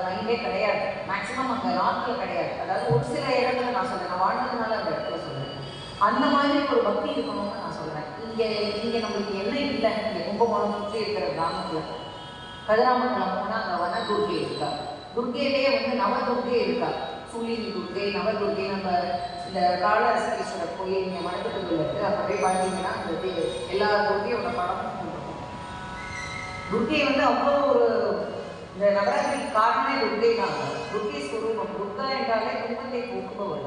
மைண்டே கிடையாது. மேக்ஸிமம் அங்கே நாட்டில் கிடையாது. அதாவது ஒரு சில இடத்துல நான் சொல்கிறேன், நான் வாழ்ந்ததுனால அந்த இடத்துல சொல்கிறேன். அந்த மாதிரி ஒரு பக்தி இருக்கணும்னு நான் சொல்கிறேன். இங்கே நம்மளுக்கு என்ன இல்லை? இங்கே கும்பகோணம் சுற்றி இருக்கிற கிராமத்தில் கதிராமங்கலம் போனால் அங்கே வனதுர்கை இருக்கா. துர்கையிலே வந்து நவதுர்கை இருக்கா. சூலினி துர்கை, நவதுர்கை. நம்ம இந்த காளஹஸ்தீஸ்வரர் கோயில் இங்கே மடத்துக்குள்ள இருக்குது. அப்போ போய் பார்த்தீங்கன்னா அந்த எல்லா துர்கையோட படமும் இருக்கும். துர்கை வந்து அவ்வளோ ஒரு இந்த நவராத்திரிக்கு காரணமே துர்கை தான். துர்கை ஸ்வரூபம். துர்கா என்றாலே துன்பத்தை போக்குபவள்.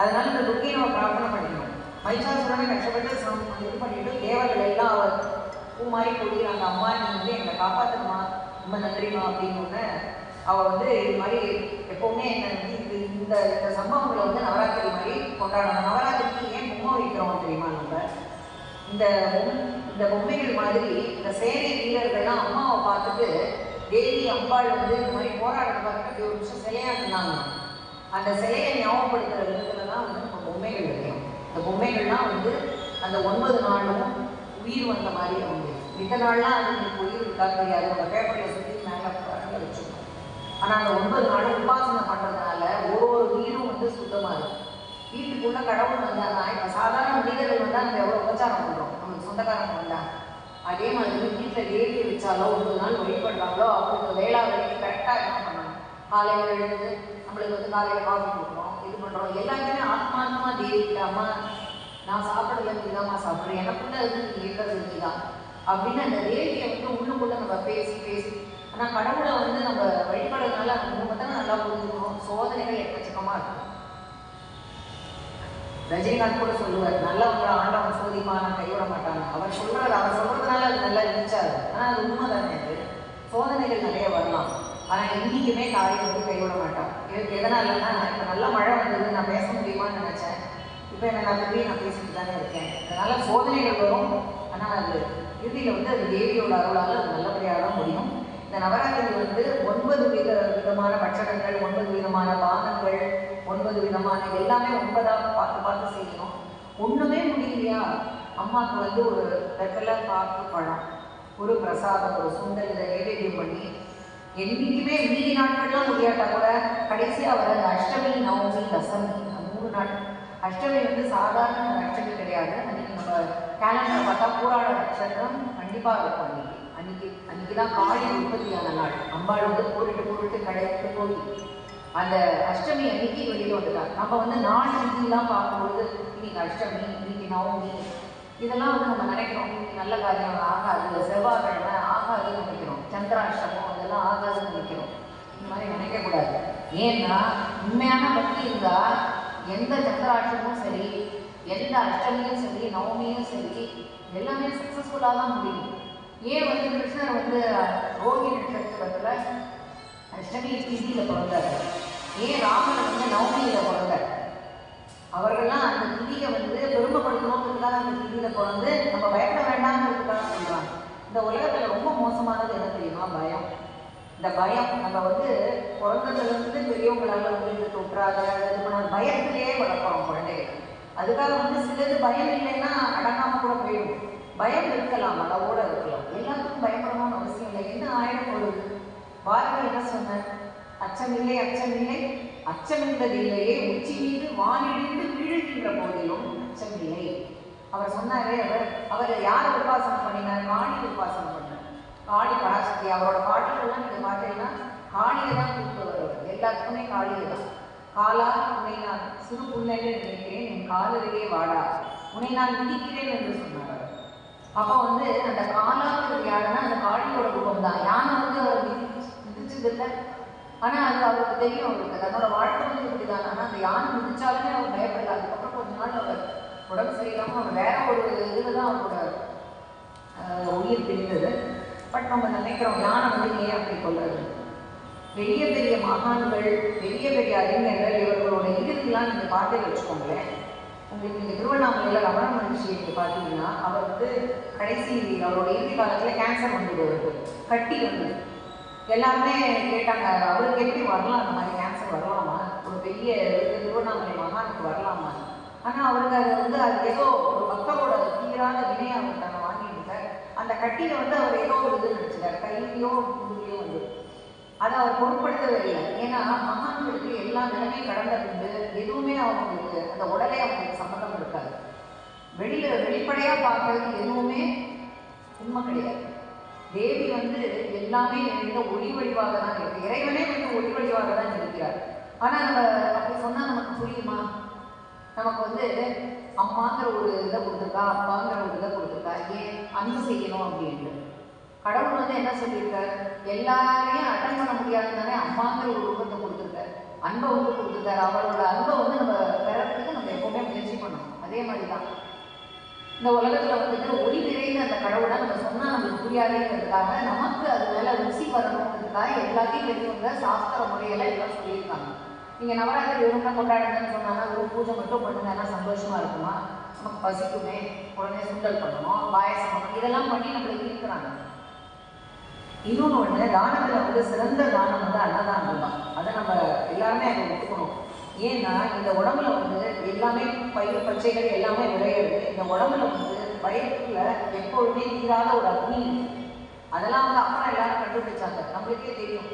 அதனால இந்த துர்கையை நம்ம பிரார்த்தனை பண்ணிக்கணும். மகிஷாசுரனை கஷ்டப்பட்டு இது பண்ணிட்டு தேவர்கள் எல்லாம் அவர் பூ மாதிரி கூடி அந்த அம்மா நீ வந்து எங்களை காப்பாற்றணுமா, ரொம்ப நன்றிமா அப்படின்னு அவள் வந்து இது மாதிரி எப்போவுமே என்ன வந்து இந்த சம்பவங்களை வந்து நவராத்திரி மாதிரி கொண்டாடணும். நவராத்திரிக்கு ஏன் பொம்மை வைக்கிறோம் தெரியுமா? நம்ம இந்த பொம்மைகள் மாதிரி இந்த சேனை வீரர்கள்லாம் அம்மாவை பார்த்துட்டு தேவி அம்பாள் வந்து இந்த மாதிரி போராட்டம் பார்த்துட்டு ஒரு நிமிஷம் சிலையாக்குனாங்க. அந்த சிலையை ஞாபகப்படுத்துகிற விதத்துல தான் வந்து நம்ம பொம்மைகள் வைக்கணும். இந்த பொம்மைகள்லாம் வந்து அந்த 9 நாளும் உயிர் வந்த மாதிரி அவங்க மித்த நாள்லாம் அதுங்களுக்கு உயிர் இருக்கா தெரியாது. நம்ம பேப்பரில் சுற்றி மேலே படங்களை வச்சுருக்கோம். ஆனால் அந்த 9 நாளும் உபாசனை பண்ணுறதுனால ஒரு வீடும் வந்து சுத்தமாக இருக்கும். வீட்டுக்குள்ளே கடவுள் வந்தாங்கன்னா இப்போ சாதாரண மனிதர்கள் வந்தால் நம்ம எவ்வளோ உபச்சாரம் பண்ணுறோம், நம்மளுக்கு சொந்தக்காரங்க வந்தாங்க. அதே மாதிரி வீட்டில் தேவி வச்சாலோ 9 நாள் வழிபடுறாங்களோ அவங்களுக்கு வேளாண்மைக்கு கரெக்டாக என்ன பண்ணணும்? காலையில் எழுந்து நம்மளுக்கு வந்து காலையில் காஃபி கொடுக்குறோம், இது பண்ணுறோம். எல்லாத்தையுமே ஆத்மாத்மா தேவிக்கிட்ட அம்மா நான் சாப்பிடல நீதாம்மா சாப்பிட்றேன், எனக்குள்ள இருந்து நீ இருக்கிறது நீதான் அப்படின்னு அந்த தேவியை வந்து உள்ளுக்குள்ளே நம்ம பேசி ஆனால் கடவுளை வந்து நம்ம வழிபடுறதுனால அந்த குடும்பத்தை நல்லா புரிஞ்சுக்கணும். சோதனைகள் எக்கச்சக்கமாக இருக்கும். ரஜினிகாந்த் கூட சொல்லுவார், நல்லவங்களை ஆண்டவன் சோதிப்பான கைவிட மாட்டாங்க. அவர் சொல்றதுனால அது நல்லா இருந்துச்சாரு. ஆனால் அது உண்மை தானே. அது சோதனைகள் நிறைய வரலாம். ஆனால் என்றைக்குமே தாயை வந்து கைவிட மாட்டான். எதனாலன்னா இப்போ நல்ல மழை வந்தது, நான் பேச முடியுமான்னு நினச்சேன். இப்போ என்ன நான் பேசிட்டு தானே இருக்கேன். அதனால சோதனைகள் வரும். ஆனால் அது இறுதியில் வந்து அது தேவியோட அருளால் அது நல்லபடியாக தான் முடியும். இந்த நவராத்திரி வந்து 9 விதமான பட்சணங்கள், 9 விதமான பானங்கள், 9 விதமான எல்லாமே 9ஆக பார்த்து செய்யணும். ஒன்றுமே முடியலையா அம்மாவுக்கு வந்து ஒரு வெத்தலை, காப்பு, பழம், ஒரு பிரசாதம், ஒரு சுண்டல் இதை நைவேத்தியம் பண்ணி என்றைக்குமே மீதி நாட்கள்லாம் முடியாட்டா கூட கடைசியாக வர அந்த அஷ்டமி, நவமி, தசமி 3 நாள். அஷ்டமி வந்து சாதாரண அஷ்டமி கிடையாது. அன்றைக்கி நம்ம கேலண்டரை பார்த்தா பூராட நட்சத்திரம் கண்டிப்பாக இருக்கும். அன்றைக்கி தான் காளி உற்பத்தியான நாள். அம்பாள் வந்து போட்டு கடைக்கு போய் அந்த அஷ்டமி அன்னைக்கு வெளியில் வந்துட்டாங்க. நம்ம வந்து நாள் ரீதியெலாம் பார்க்கும்போது இன்னைக்கு அஷ்டமி, இன்னைக்கு நவமி, இதெல்லாம் வந்து நம்ம நினைக்கிறோம் இன்னைக்கு நல்ல காரியம் ஆகாது, செவ்வாய்க்கிழமை ஆகாதுன்னு நினைக்கிறோம், சந்திராஷ்டமம் அதெல்லாம் ஆகாதுன்னு நினைக்கிறோம். இந்த மாதிரி நினைக்கக்கூடாது. ஏன்னா உண்மையான பக்தி இருந்தால் எந்த சந்திராஷ்டமும் சரி, எந்த அஷ்டமியும் சரி, நவமியும் சரி, எல்லாமே சக்ஸஸ்ஃபுல்லாக தான் முடியும். ஏன் வந்து கிருஷ்ணர் வந்து ரோஹிணி நட்சத்திரத்தில் அஷ்டமி திதியில் பிறந்தார். ஏன் ராமன் வந்து நவமியில பிறந்தார்? அவர்கள்லாம் அந்த திதியை வந்து பெருமைப்படுத்தணுங்கிறதுக்காக அந்த திதியில பிறந்து நம்ம பயப்பட வேண்டாம்ங்கிறதுக்காக சொல்றாங்க. இந்த உலகத்துல ரொம்ப மோசமானது என்ன தெரியுமா? பயம். இந்த பயம் நம்ம வந்து பிறந்ததுலேருந்து பெரியவங்களால வந்து இது தொற்றாத இது பண்ண பயத்திலேயே வளர்க்குறோம் குழந்தைகள். அதுக்காக வந்து சிலது பயம் இல்லைன்னா அடங்காம கூட போயிடும். பயம் இருக்கலாம், அளவோட இருக்கலாம். எல்லாத்துக்கும் பயப்படணும்னு அவசியம் இல்லை. என்ன ஆயிரம் பொழுது பாரதி என்ன சொன்ன? அச்சமில்லை அச்சமில்லை அச்சமில்லதில்லையே உச்சி மீது வானிடிந்து வீழுகின்ற போதிலும் அச்சமில்லை. அவர் சொன்னாரே, அவர் யார் உபாசனம் பண்ணினார்? காளி உபாசனம் பண்ணார். காளி பராசக்தி. அவரோட பாட்டுகள்லாம் நீங்க பார்த்தீங்கன்னா காளியை தான் கூப்பிட்டு வருவார். எல்லாத்துக்குமே காளியை தான். காலா உன்னை நான் சிறு புள்ளன்னு நினைக்கிறேன், என் காலருகே வாடா, உன்னை நான் மிதிக்கிறேன் என்று சொன்னார். அப்போ வந்து அந்த காலாங்கிறது யாருன்னா அந்த காளியோட ரூபம் தான். யானை வந்து அவர் மிதிச்சது இல்லை. ஆனால் அது அவருக்கு தெரியும், அவருக்கு தன்னோட வாழ்க்கை வந்து இப்படிதான். ஆனால் அந்த யானை மிதிச்சாலுமே அவர் பயப்படல. அதுக்கப்புறம் கொஞ்ச நாள் அவர் உடம்பு சரியில்லாமல் அவர் வேற ஒரு இதில் தான் அவரோட உயிர் பிரிந்தது. பட் நம்ம நினைக்கிறோம் யானை வந்து ஏன் அப்படி கொள்வது? பெரிய பெரிய மகான்கள், பெரிய பெரிய அறிஞர்கள், இவர்களோட இறுதிலாம் நீங்கள் பார்த்து வச்சுக்கோங்களேன். உங்களுக்கு நீங்கள் திருவண்ணாமலையில் ரமண மகிழ்ச்சி பார்த்தீங்கன்னா அவர் வந்து கடைசி அவரோட இறுதி காலத்தில் கேன்சர் வந்தது, கட்டி வந்தது. எல்லாருமே கேட்டாங்க, அவருக்கு எப்படி வரலாம், அந்த மாதிரி கேன்சர் வரலாமா, ஒரு பெரிய திருவண்ணாமலை மகானுக்கு வரலாமா? ஆனால் அவருக்கு அதை வந்து அது ஏதோ ஒரு மக்களோட தீராத வினையை அவர் தன்னை வாங்கிட்டார். அந்த கட்டியில் வந்து அவர் ஏதோ ஒரு இது நினச்சிட்டார், கையிலையோ முதுகிலையோ வந்து அதை அவர் பொருட்படுத்தவே இல்லை. ஏன்னா மகான்களுக்கு எல்லா நிலைமையும் கடந்த பின்பு எதுவுமே அவங்களுக்கு அந்த உடலே அவங்களுக்கு சம்மந்தம் இருக்காது. வெளிப்படையாக பார்க்கறதுக்கு எதுவுமே உண்மை கிடையாது. தேவி வந்து எல்லாமே நிறைந்த ஒளி வடிவாக தான் இருக்கு. இறைவனே வந்து ஒளி வடிவாக தான் இருக்கிறார். ஆனால் நம்ம அப்படி சொன்னால் நமக்கு புரியுமா? நமக்கு வந்து அம்மாங்கிற ஒரு இதை கொடுத்துருக்கா, அப்பாங்கிற ஒரு இதை கொடுத்துருக்கா, ஏன் அன்பு செய்யணும் அப்படின்ட்டு. கடவுள் வந்து என்ன சொல்லியிருக்காரு? எல்லாரையும் அட்டன் பண்ண முடியாதுனாலே அம்மாங்கிற ஒரு ரூபத்தை கொடுத்துருக்காரு, அன்பை வந்து கொடுத்துருக்காரு. அவளோட அன்பை வந்து நம்ம பெறறதுக்கு நம்ம எப்பவுமே முயற்சி பண்ணணும். அதே மாதிரி தான் இந்த உலகத்தில் வந்துட்டு ஒளி நிறைந்த அந்த கடவுளை நம்ம சொன்னால் நம்மளுக்கு புரியாதுங்கிறதுக்காக, நமக்கு அது மேலே ருசி வரணுங்கிறதுக்காக எல்லாத்தையும் பெரியவங்க சாஸ்திர முறையெல்லாம் எல்லாம் சொல்லியிருக்காங்க. நீங்கள் நவராத்திரி விரும்ப கொண்டாடுங்கன்னு சொன்னாங்கன்னா ஒரு பூஜை மட்டும் பண்ணுங்கன்னா சந்தோஷமாக இருக்குமா? நமக்கு பசிக்குமே, உடனே சுண்டல் பண்ணணும், பாயசம் பண்ணணும், இதெல்லாம் பண்ணி நம்மளுக்கு இருக்கிறாங்க. இன்னொன்று ஒன்று, தானத்தில் வந்து சிறந்த தானம் வந்து அன்னதானம் தான். அதை நம்ம எல்லாருமே அதை ஒத்துக்கணும். ஏன்னா இந்த உடம்புல வந்து எல்லாமே பயிர் பச்சைகள் எல்லாமே விளையிறது. இந்த உடம்புல வந்து வயிற்றுல எப்பொழுதுமே தீராத ஒரு அக்னி. அதெல்லாம் வந்து அப்புறம் எல்லாரும் கண்டுபிடிச்சாங்க, நம்மளுக்கே தெரியும்.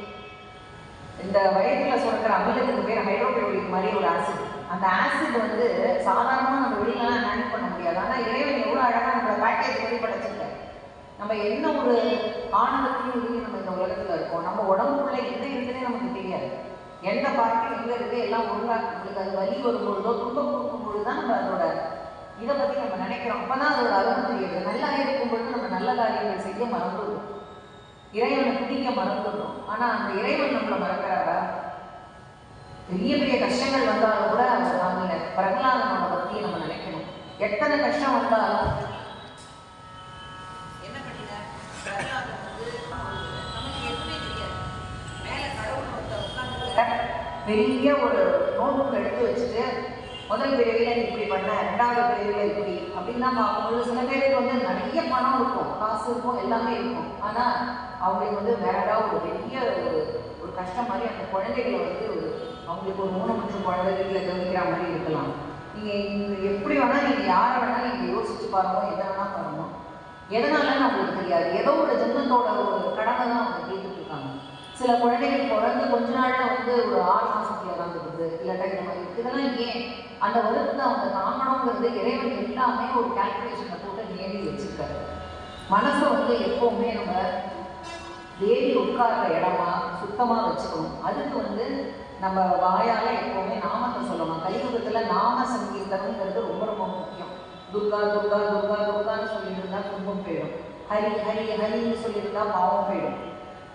இந்த வயிற்றுல சுரக்கிற அமிலத்துக்கு பேர் ஹைட்ரோக்ளோரிக் மாதிரி ஒரு ஆசிட். அந்த ஆசிட் வந்து சாதாரணமாக நம்ம வெளியிலலாம் ஹேண்டில் பண்ண முடியாது. ஆனால் இறைவன் எவ்வளோ அழகாக நம்மளை பேக்கேஜ் மாதிரி படைச்சிருக்காரு. நம்ம என்ன ஒரு ஆணவத்தையும் இதையும் நம்ம இந்த உலகத்தில் இருக்கோம். நம்ம உடம்புக்குள்ளே என்ன இருக்குன்னே நமக்கு தெரியாது. எந்த பார்ட்டி எங்கே இருக்குது எல்லாம் ஒழுங்காக நம்மளுக்கு அது வலி வரும்பொழுதோ துன்பம் கொடுக்கும்பொழுது தான் நம்ம அதோட இதை பற்றி நம்ம நினைக்கிறோம். அப்போ தான் அதோட அருமை தெரியுது. நல்லா இருக்கும் பொழுது நம்ம நல்ல காரியங்கள் செய்ய மறந்துடுறோம், இறைவனை பிடிக்க மறந்துடுறோம். ஆனால் அந்த இறைவன் நம்மளை மறக்கிறாரா? பெரிய பெரிய கஷ்டங்கள் வந்தாலும் கூட அவர் தாங்கல. பிரகலாதனோட பற்றியை நம்ம நினைக்கணும். எத்தனை கஷ்டம் வந்தாலும் என்ன பண்ணினார் பிரகலாதன் வந்து நமக்கு எதுவுமே தெரியாது. மேலே கடவுள் ஒருத்தர் உட்கார்ந்து பெரிய ஒரு நோட்புக் எடுத்து வச்சுட்டு முதல் பிரிவில் இப்படி பண்ண, ரெண்டாவது பிரிவில் இப்படி அப்படின்னு தான் பார்க்கும்போது சில பேருக்கு வந்து நிறைய பணம் இருக்கும், காசு இருக்கும், எல்லாமே இருக்கும். ஆனால் அவங்களுக்கு வந்து வேற ஏதாவது ஒரு பெரிய ஒரு கஷ்டம் மாதிரி அந்த குழந்தைகளை வந்து அவங்களுக்கு ஒரு ஊனமுற்ற குழந்தை வீட்டில் கவனிக்கிற மாதிரி இருக்கலாம். நீங்கள் எப்படி வேணால் நீங்கள் யாரை வேணால் நீங்கள் யோசிச்சு பாருங்க, எதை வேணால் பாருங்க. எதனாலன்னு அவங்களுக்கு தெரியாது. ஏதோ ஒரு ஜென்மத்தோட ஒரு கடமை தான் அவங்க கேட்டுட்டு இருக்காங்க. சில குழந்தைகள் பிறந்து கொஞ்ச நாளில் வந்து ஒரு 6 மாதத்தில் இறந்துடுது, இல்லாட்டா இந்த மாதிரி இருக்குது. இதெல்லாம் ஏன் அந்த வருத்தத்தை அவங்க தாங்கணுங்கிறது இறைவன் எல்லாமே ஒரு கால்குலேஷனை போட்டு நேரி வச்சுருக்காரு. மனசை வந்து எப்போவுமே நம்ம தேவி உட்கார்ற இடமா சுத்தமாக வச்சுக்கணும். அதுக்கு வந்து நம்ம வாயால் எப்போவுமே நாமத்தை சொல்லணும். கலியுகத்தில் நாம சங்கீர்த்தனங்கிறது ரொம்ப ரொம்ப முக்கியம். துர்கா துர்கா துர்கா துர்கான்னு சொல்லிட்டு இருந்தால் துன்பம் போயிடும். ஹரி ஹரி ஹரின்னு சொல்லியிருந்தா பாவம் போயிடும்.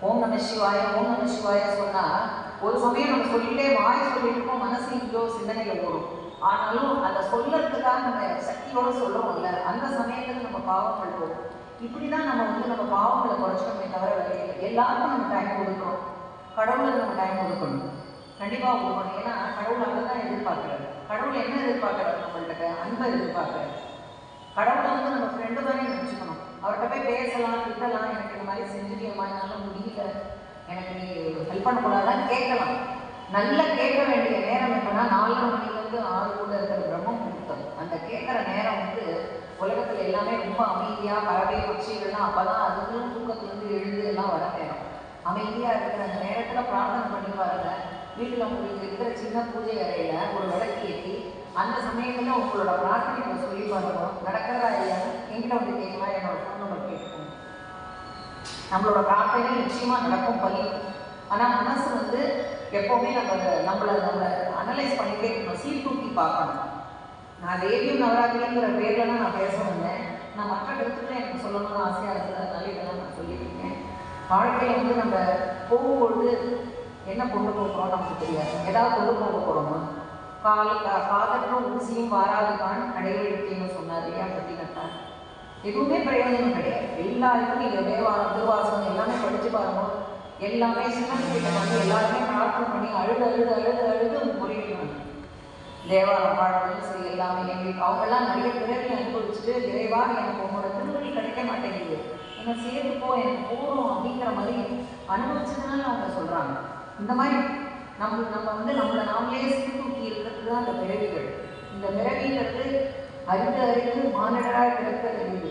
ஓம் நம சிவாய ஓம் நம சிவாய சொன்னால் ஒரு சமயம் நம்ம சொல்லிட்டே வாய் சொல்லிட்டு இருக்கோம், மனசு இங்கோ சிந்தனையில் ஓடும். ஆனாலும் அதை சொல்றதுக்காக நம்ம சக்தியோடு சொல்கிறோம்ல, அந்த சமயத்துக்கு நம்ம பாவம் பண்ணுவோம். இப்படி தான் நம்ம வந்து நம்ம பாவங்களை குறைச்சிக்கணுமே தவிர வேலையில்லை. எல்லாருக்கும் நம்ம டைம் கொடுக்குறோம், கடவுளுக்கு நம்ம டைம் கொடுக்கணும். கண்டிப்பாக கொடுக்கணும். ஏன்னா கடவுள் அதை தான் எதிர்பார்க்குறாரு. கடவுள் என்ன எதிர்பார்க்குறாரு? நம்மள்கிட்ட அன்பை எதிர்பார்க்குறாரு. கடவுளை வந்து நம்ம ஃப்ரெண்டு மாதிரி நினச்சிக்கணும். அவர்கிட்ட போய் பேசலாம், திட்டலாம், எனக்கு இந்த மாதிரி செஞ்சுட்டியம்மா, என்னால் முடியல, எனக்கு நீ ஹெல்ப் பண்ணக்கூடாதான்னு கேட்கலாம். நல்லா கேட்க வேண்டிய நேரம் எப்போனா 4 மணிலேருந்து 6 இருக்கிற பிரம்ம முகூர்த்தம். அந்த கேட்குற நேரம் வந்து உலகத்தில் எல்லாமே ரொம்ப அமைதியாக, பறவை பட்சிகள்லாம் அப்போ தான் அதுங்களும் தூக்கத்துலேருந்து எழுந்து எல்லாம் வர நேரம். அமைதியாக இருக்கிற அந்த நேரத்தில் பிரார்த்தனை பண்ணி பாருங்க. வீட்டில் உங்களுக்கு இருக்கிற சின்ன பூஜை அறையில் ஒரு விளக்கு ஏற்றி அந்த சமயத்தில் உங்களோட பிரார்த்தனை சொல்லி பாருங்க. நடக்கிறதா இல்லையான்னு எங்கிட்ட வந்து கேட்கலாம், என்னோட ஃபோன் நம்பர் கேட்கும். நம்மளோட பிரார்த்தனை நிச்சயமாக நடக்கும், பலிக்கும். ஆனால் மனசு வந்து எப்போவுமே நம்மளை அனலைஸ் பண்ணிட்டே இருக்கணும், சீர்தூக்கி பார்க்கணும். நான் தேவியும் நவராத்திரிங்கிற பேரில் தான் நான் பேச வந்தேன். நான் மற்ற கருத்துக்களை எனக்கு சொல்லணும்னு ஆசையாக இருக்குது, அதனால இதெல்லாம் நான் சொல்லியிருக்கேன். வாழ்க்கையில் வந்து நம்ம போகும்பொழுது என்ன கொண்டு போகிறோம் நமக்கு தெரியாது. ஏதாவது கொண்டு போக போகிறோமா? காதற்றும் ஊசியும் வாராதுதான் கடைவெழுத்தின்னு சொன்னார் இல்லையா பட்டினத்தார். எதுவுமே பிரயோஜனம் கிடையாது. எல்லாருக்கும் நீங்கள் தேவாரம் திருவாசகம் எல்லாமே படித்து பாருங்க. எல்லாமே சிவன்கிட்ட வந்து எல்லாருமே பிரார்த்தனை பண்ணி அழுது அழுது அழுது அழுது முறையிடுவாங்க. தேவாரம் பாடலும் சரி எல்லாமே அவங்கெல்லாம் நிறைய பிறவி அனுபவிச்சுட்டு விரைவா எனக்கு உங்களோட திருவடி கிடைக்க மாட்டேங்குது, என்ன சேர்த்து போ, எனக்கு போகணும் அப்படிங்கிற மாதிரி அனுபவிச்சதுனால அவங்க சொல்கிறாங்க. இந்த மாதிரி நம்ம வந்து நம்மளை நாமளே சீர்தூக்கி இருக்கிறது தான் அந்த பிறவிகள். இந்த பிறவிங்கிறது அறிந்து மானிடராக பிறக்க தெரியுது.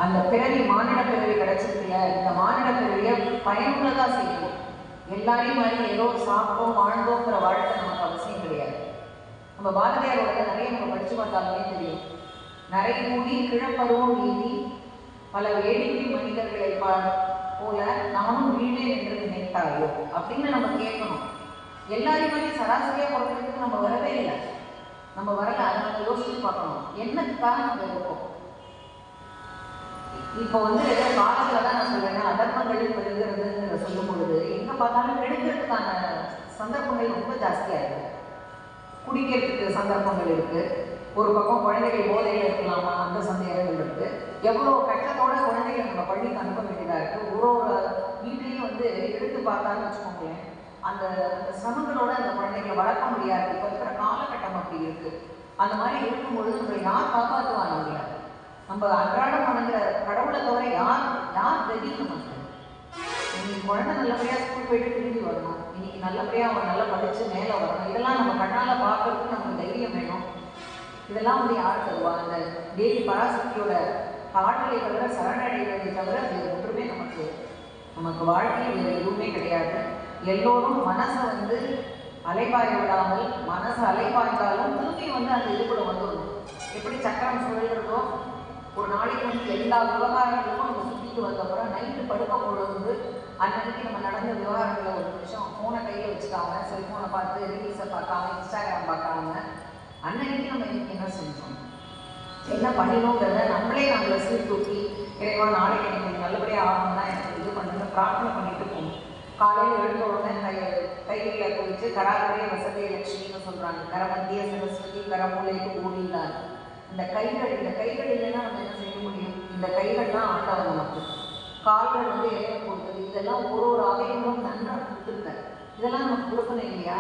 அந்த பிறவி மானிட பிறவி கிடைச்சிருக்குல்ல, இந்த மானிட பிறவியை பயனுள்ளதாக செய்யணும். எல்லாரையும் மாதிரி ஏதோ சாப்பிட்டோம் வாழ்ந்தோங்கிற வாழ்க்கை நமக்கு அவசியம் கிடையாது. நம்ம பாரதியாரோட நிறைய நம்ம படித்து பார்த்தாலுமே தெரியும். நிறைய மூடி கிழப்பருவம் நீதி பல வேடிக்கை மனிதர்களை போல நானும் வீணே என்று நினைத்தாயோ அப்படின்னு நம்ம கேட்கணும். எல்லாரையும் மாதிரி சராசரியாக பிறக்கிறதுக்கு நம்ம வரவே இல்லை, நம்ம வரல. அதை நம்ம யோசிச்சு பார்க்கணும், என்னத்துக்காக நம்ம இருக்கோம். இப்போ வந்து காலத்தில் தான் நான் சொல்றேன், அதர்மங்களில் பெறுகிறதுங்கிற சொல்லும் பொழுது எங்கே பார்த்தாலும் எடுக்கிறதுக்கான சந்தர்ப்பங்கள் ரொம்ப ஜாஸ்தியாக இருக்குது. குடிக்கிறதுக்கு சந்தர்ப்பங்கள் இருக்குது. ஒரு பக்கம் குழந்தைகள் போதையில் இருக்கலாமா, அந்த சந்தேகங்கள் இருக்குது. எவ்வளோ கஷ்டத்தோட குழந்தைகள் நம்ம பள்ளிக்கு அனுப்ப வேண்டியதாக இருக்குது. ஒரு வீட்லேயும் வந்து எடுத்து பார்த்தான்னு வச்சுக்கோங்களேன், அந்த சிரமங்களோட அந்த குழந்தைகளை வளர்க்க முடியாது. இப்போ இருக்கிற காலகட்டம் அப்படி இருக்குது. அந்த மாதிரி இருக்கும்பொழுது நம்மளை யார் காப்பாற்றுவாங்க? நம்மள நம்ம அன்றாடம் வணங்குற கடவுளை தவிர யார் தெரியும் நமக்கு? இன்னைக்கு குழந்தை நல்லபடியாக ஸ்கூல் போயிட்டு திரும்பி வரணும், இன்னைக்கு நல்லபடியாக அவன் நல்லா படித்து மேலே வரணும். இதெல்லாம் நம்ம கண்ணால் பார்க்கறதுக்கு நமக்கு தைரியம் வேணும். இதெல்லாம் வந்து யார் தருவா? அந்த தேவி பராசக்தியோட பாடலை தவிர, சரணடைவதை தவிர வேறு ஒன்றுமே நமக்கு வாழ்க்கையில் வேறு எதுவுமே கிடையாது. எல்லோரும் மனசை வந்து அலைபாய விடாமல், மனசை அலைபாய்ந்தாலும் திரும்பி வந்து அந்த இதுக்குள்ள வந்துடணும். எப்படி சக்கரம் சுழல்கிறதோ, ஒரு நாளைக்கு வந்து எல்லா விவகாரங்களுக்கும் நம்ம சுற்றிட்டு வந்தப்பறம் நைட்டு படுக்க பொழுது அன்னைக்கு நம்ம நடந்த விவகாரங்களில் ஒரு நிமிஷம் ஃபோனை கையில் வச்சுக்காம, செல்ஃபோனை பார்த்து ரீல்ஸை பார்க்காம, இன்ஸ்டாகிராம் பார்க்காம, அன்னைக்கு நம்ம இன்னைக்கு என்ன செஞ்சோம், என்ன பண்ணினோங்கிறத நம்மளை சீர்தூக்கி இறைவா நாளைக்கு எனக்கு நல்லபடியாக ஆகணும்னா எனக்கு இது பண்ணுங்க பிரார்த்தனை பண்ணிட்டு போகணும். காலையில் எழுந்த உடனே கையில் போயிட்டு கராகரே வசதே லட்சுமின்னு சொல்கிறாங்க. கரமத்திய சரஸ்வதி கரமூலைக்கு ஓடினார். இந்த கைகள் இல்லைன்னா நம்ம என்ன செய்ய முடியும்? இந்த கைகள் தான் ஆண்டவர் நமக்கு. கால்கள் வந்து இறைவ கொடுத்தது. இதெல்லாம் ஒரு அவயங்களும் நன்றாக கொடுத்துருக்காரு. இதெல்லாம் நமக்கு கொடுக்கணும் இல்லையா?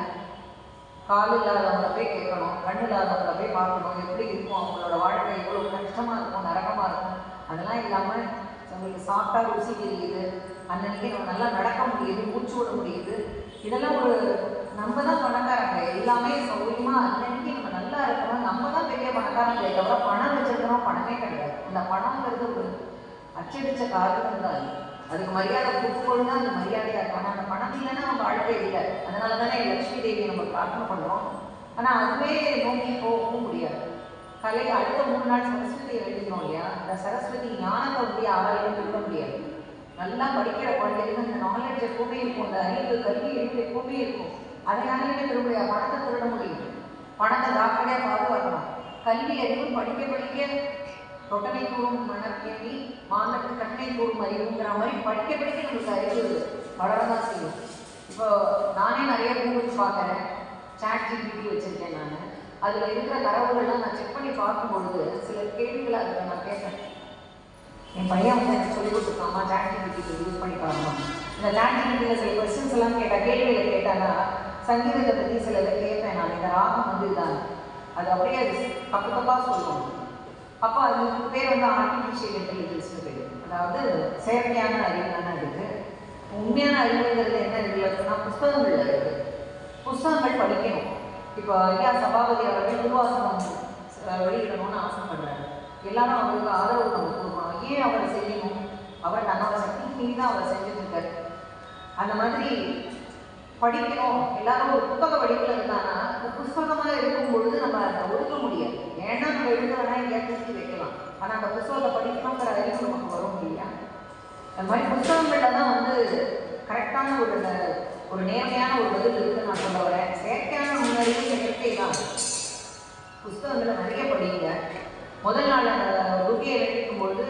கால் இல்லாதவங்களை போய் கேட்கணும், கண் இல்லாதவங்களை போய் பார்க்கணும், எப்படி இருக்கும் அவங்களோட வாழ்க்கை, எவ்வளோ கஷ்டமாக இருக்கும், நரகமாக இருக்கும். அதெல்லாம் இல்லாமல் நம்மளுக்கு சாப்பிட்டா ருசி தெரியுது, அன்னைக்கு நம்ம நல்லா நடக்க முடியுது, மூச்சு விட முடியுது. இதெல்லாம் ஒரு நம்ம தான் பணக்காரங்க, எல்லாமே சௌகரியமாக அன்னைக்கு நம்ம நல்லா இருக்கணும். நம்ம தான் பெரிய பணக்காரங்களே தவிர பணம் வச்சிருக்கிறோம் பணமே கிடையாது. அந்த பணங்கிறது ஒரு அச்சடித்த காரணம் தான். அதுக்கு மரியாதை கொடுக்கும்போது தான் அந்த மரியாதையாக இருக்கும். ஆனால் அந்த பணம் இல்லைன்னா நம்ம வாழ்க்கை இல்லை. அதனால தானே லட்சுமி தேவியை நம்ம பிரார்த்தனை பண்ணுறோம். ஆனால் அதுவே நோக்கி போகவும் முடியாது. அடுத்த 3 நாள் சரஸ்வதியை எழுதிக்கிறோம் இல்லையா? அந்த சரஸ்வதி ஞானத்தை வந்து யாராலையும் திருட முடியாது. நல்லா படிக்கிற குழந்தைகளுக்கு இந்த நாலேஜ் எப்பவுமே இருக்கும், அந்த அறிவு கல்வி எப்பவுமே இருக்கும். அதை யாரையுமே திருட முடியாது. பணத்தை திருட முடியும், பணத்தை டாக்டரையாக பாதுகாக்கணும். கல்வி அறிவு படிக்க தொட்டனை கூறும் மனக்கேள்வி மாந்தற்கு கட்டணை கூறும் அறிவுங்கிற மாதிரி படிக்க நம்மளுக்கு அறிவு வளரதான் செய்யும். இப்போ நானே நிறைய கூகுள் பார்க்குறேன், சாட் ஜிபிடி வச்சுருக்கேன். நான் அதில் இருக்கிற தரவுகள்லாம் நான் செக் பண்ணி பார்க்கும்பொழுது சில கேள்விகளை அதில் நான் கேட்பேன். என் பையன் வந்து எனக்கு சொல்லிக் கொடுத்துருக்காமா சாட் ஜிபிடி யூஸ் பண்ணி பார்க்கணும். இந்த சாட் ஜிபிடியில் சில கொஸ்டின்ஸ் எல்லாம் கேள்விகளை கேட்டாங்கன்னா சங்கீதத்தை பற்றி சில இதை கேட்பேன் நான். இந்த ராகம் வந்து இதுதான், அது அப்படியே அது தப்பு தப்பாக சொல்லுவோம். அப்போ அதுக்கு பேர் வந்து ஆர்டிஃபிஷியல் இன்டெலிஜென்ஸ்னு பேர். அதாவது செயற்கையான அறிவு தானே இருக்குது. உண்மையான அறிவுங்கிறது என்ன இருக்குன்னா புஸ்தகங்கள் இருக்குது. புஸ்தகங்கள் படிக்கணும். இப்போ ஐயா சபாபதி அவர்கள் திருவாசகம் வெளியிடணும்னு ஆசைப்படுறாரு. எல்லாரும் அவருக்கு ஆதரவு நம்ம கொடுக்கணும். ஏன் அவரை செய்யணும்? அவர் தன்னோட சக்தி மீறி தான் அவர் செஞ்சுட்டு இருக்காரு. அந்த மாதிரி படிக்கணும். எல்லாரும் ஒரு புத்தக வடிவில் இருந்தாங்கன்னா புஸ்தகமாக இருக்கும் பொழுது நம்ம அதை ஒதுக்க முடியாது. ஏன்னா நம்ம எழுதுறோன்னா எங்கேயா தூக்கி வைக்கலாம். ஆனால் அந்த புஸ்தகத்தை படிக்கணுங்கிற அறிவு நமக்கு வரும் இல்லையா? அந்த மாதிரி புஸ்தகங்கள்ல தான் வந்து கரெக்டான ஒரு நேர்மையான ஒரு பதில் இருக்குன்னு நான் சொல்ல வரேன். செயற்கையான முன்னறிவு செயற்கை தான். புஸ்தகங்களை நிறைய படிங்க. முதல் நாள் அந்த துட்டியை வெளியிடும்பொழுது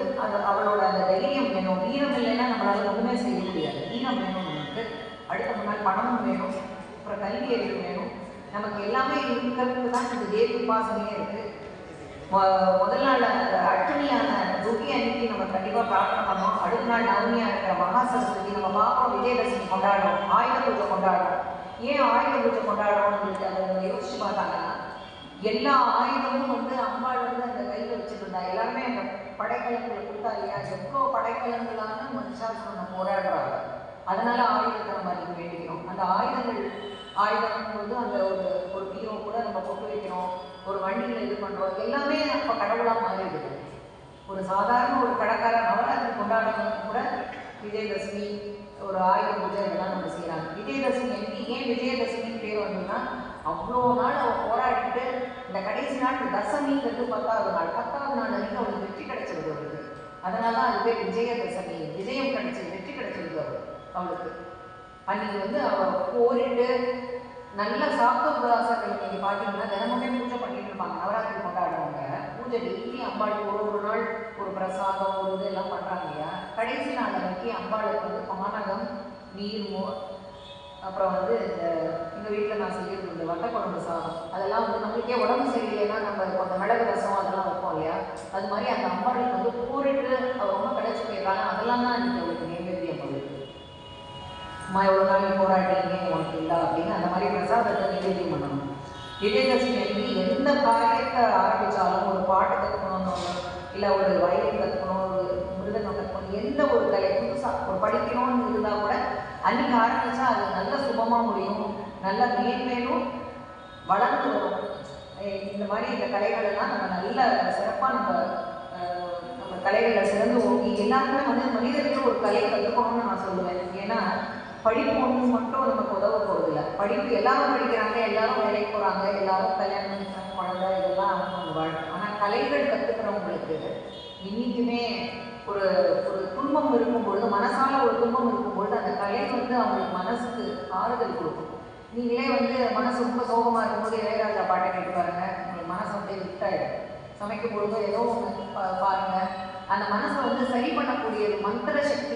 அவளோட அந்த தைரியம் வேணும். வீரம் இல்லைன்னா நம்மளால ஒன்றுமே செய்ய முடியாது. வீரம் வேணும் நமக்கு. அடுத்த நாள் பணமும் வேணும், அப்புறம் கல்வி அறிவு வேணும். நமக்கு எல்லாமே இருக்கிறதுக்கு தான் இந்த தேவி உபாசனையே இருக்குது. முதல் நாள் அந்த அஷ்டமியான துர்கி அன்னைக்கு நம்ம கண்டிப்பாக பிரார்த்தனை பண்ணோம். அடுத்த நாள் நவமியாக இருக்கிற மகா சரஸ்வதி நம்ம பார்ப்போம். விஜயதசமி கொண்டாடுறோம், ஆயுத பூஜை கொண்டாடுறோம். ஏன் ஆயுத பூஜை கொண்டாடுறோம்னு அதை யோசிச்சு பார்த்தாங்கன்னா எல்லா ஆயுதமும் வந்து அம்பாள் வந்து அந்த கையில் வச்சுருந்தா. எல்லாருமே அந்த படைக்கலங்களை கொடுத்தா இல்லையா? எவ்வளோ படைக்கலங்களான மனுஷாசுரனை போராடுறாங்க. அதனால ஆயுதத்தை நம்ம அதுக்கு வேண்டிக்கிறோம். அந்த ஆயுதம் வந்து அந்த ஒரு பீரோ கூட நம்ம கொண்டு வைக்கிறோம், ஒரு வண்டியில் இது பண்ணுறோம். எல்லாமே அப்போ கடவுளாக மாறிடுது. ஒரு சாதாரண ஒரு கடைக்காரர் நவராத்திரி கொண்டாடுறவங்க கூட விஜயதசமி, ஒரு ஆயுத பூஜை இதெல்லாம் நம்ம செய்கிறாங்க. விஜயதசமி ஏன் விஜயதசமின்னு பேர் வந்ததுன்னா அவ்வளோ நாள் அவள் போராடிட்டு இந்த கடைசி நாள் தசமிங்கிறது 10வது நாள். 10வது நாள் அன்றைக்கி அவளுக்கு வெற்றி கிடைச்சிருது அவளுக்கு. அதனால தான் அது பேர் விஜயதசமி. விஜயம் கிடைச்சது, வெற்றி கிடைச்சிருது அவளுக்கு. அன்றைக்கி வந்து அவள் போரிட்டு நல்ல சாப்பிட்ட உபவாசங்கள் நீங்கள் பார்த்தீங்கன்னா தினமுமே பூஜை பண்ணிட்டு இருப்பாங்க. நவராத்திரி கொண்டாடுறவங்க பூஜை டெய்லி அம்பாளுக்கு ஒரு நாள் ஒரு பிரசாதம் ஒரு இது எல்லாம் பண்ணுறாங்க இல்லையா? கடைசி நாள் அன்றைக்கி அம்பாளுக்கு வந்து பானகம், நீர், அப்புறம் வந்து எங்கள் வீட்டில் நான் செய்யறது இந்த வட்டக்குழம்பு சாதம், அதெல்லாம் வந்து நம்மளுக்கே உடம்பு சரியில்லைன்னா நம்ம அந்த மிளகு ரசம் அதெல்லாம் வைப்போம் இல்லையா? அது மாதிரி அந்த அம்பாளுக்கு வந்து போரிட்டு அவர் ரொம்ப கிடைச்சி போயிருக்காங்க. அதெல்லாம் தான் அன்றைக்கி அவளுக்கு நைவேத்தியம் அவளுக்கு. அம்மா எவ்வளோ நாள் போராட்டிங்க உனக்கு இல்லை அப்படின்னு அந்த மாதிரி பிரசாதத்தை நைவேத்தியம் பண்ணணும். விஜயதசமி அன்னைக்கு எந்த காரியத்தை ஆரம்பித்தாலும் ஒரு பாட்டு கற்றுக்கணும்னு, இல்லை ஒரு வயலின் கற்றுக்கணும், ஒரு மிருதங்கம் கற்றுக்கணும், எந்த ஒரு கலை புதுசாக ஒரு படிக்கணும்னு இருந்தால் கூட அன்றைக்கி ஆரம்பித்தா அது நல்ல சுபமாக முடியும், நல்ல மேன்மேலும் வளர்ந்து வரும். இந்த மாதிரி இந்த கலைகளெல்லாம் நம்ம நல்ல சிறப்பாக நம்ம கலைகளில் சிறந்து ஓகி எல்லாருமே வந்து மனிதர்களுக்கு ஒரு கலை கற்றுக்கணும்னு நான் சொல்லுவேன். ஏன்னா படிப்பு ஒன்று மட்டும் நமக்கு உதவ போகிறதில்ல. படிப்பு எல்லாரும் படிக்கிறாங்க, எல்லாரும் வேலைக்கு போகிறாங்க, எல்லாரும் கல்யாணம் குழந்தை இதெல்லாம் அவங்க வாழ்க்கை. ஆனால் கலைகள் கற்றுக்கிறவங்களுக்கு இன்றைக்குமே ஒரு துன்பம் இருக்கும்பொழுது, மனசால் ஒரு துன்பம் இருக்கும்பொழுது அந்த கலை வந்து அவங்களுக்கு மனசுக்கு ஆறுதல் கொடுக்கும். நீங்களே வந்து மனசு ரொம்ப சோகமாக இருக்கும்போது இளையராஜா பாட்டை கேட்டு பாருங்கள், உங்களுக்கு மனசு அப்படியே விட்டாயிடும். சமைக்கும் பொழுது ஏதோ ஒன்று பாருங்கள், அந்த மனசை வந்து சரி பண்ணக்கூடியது மந்திர சக்தி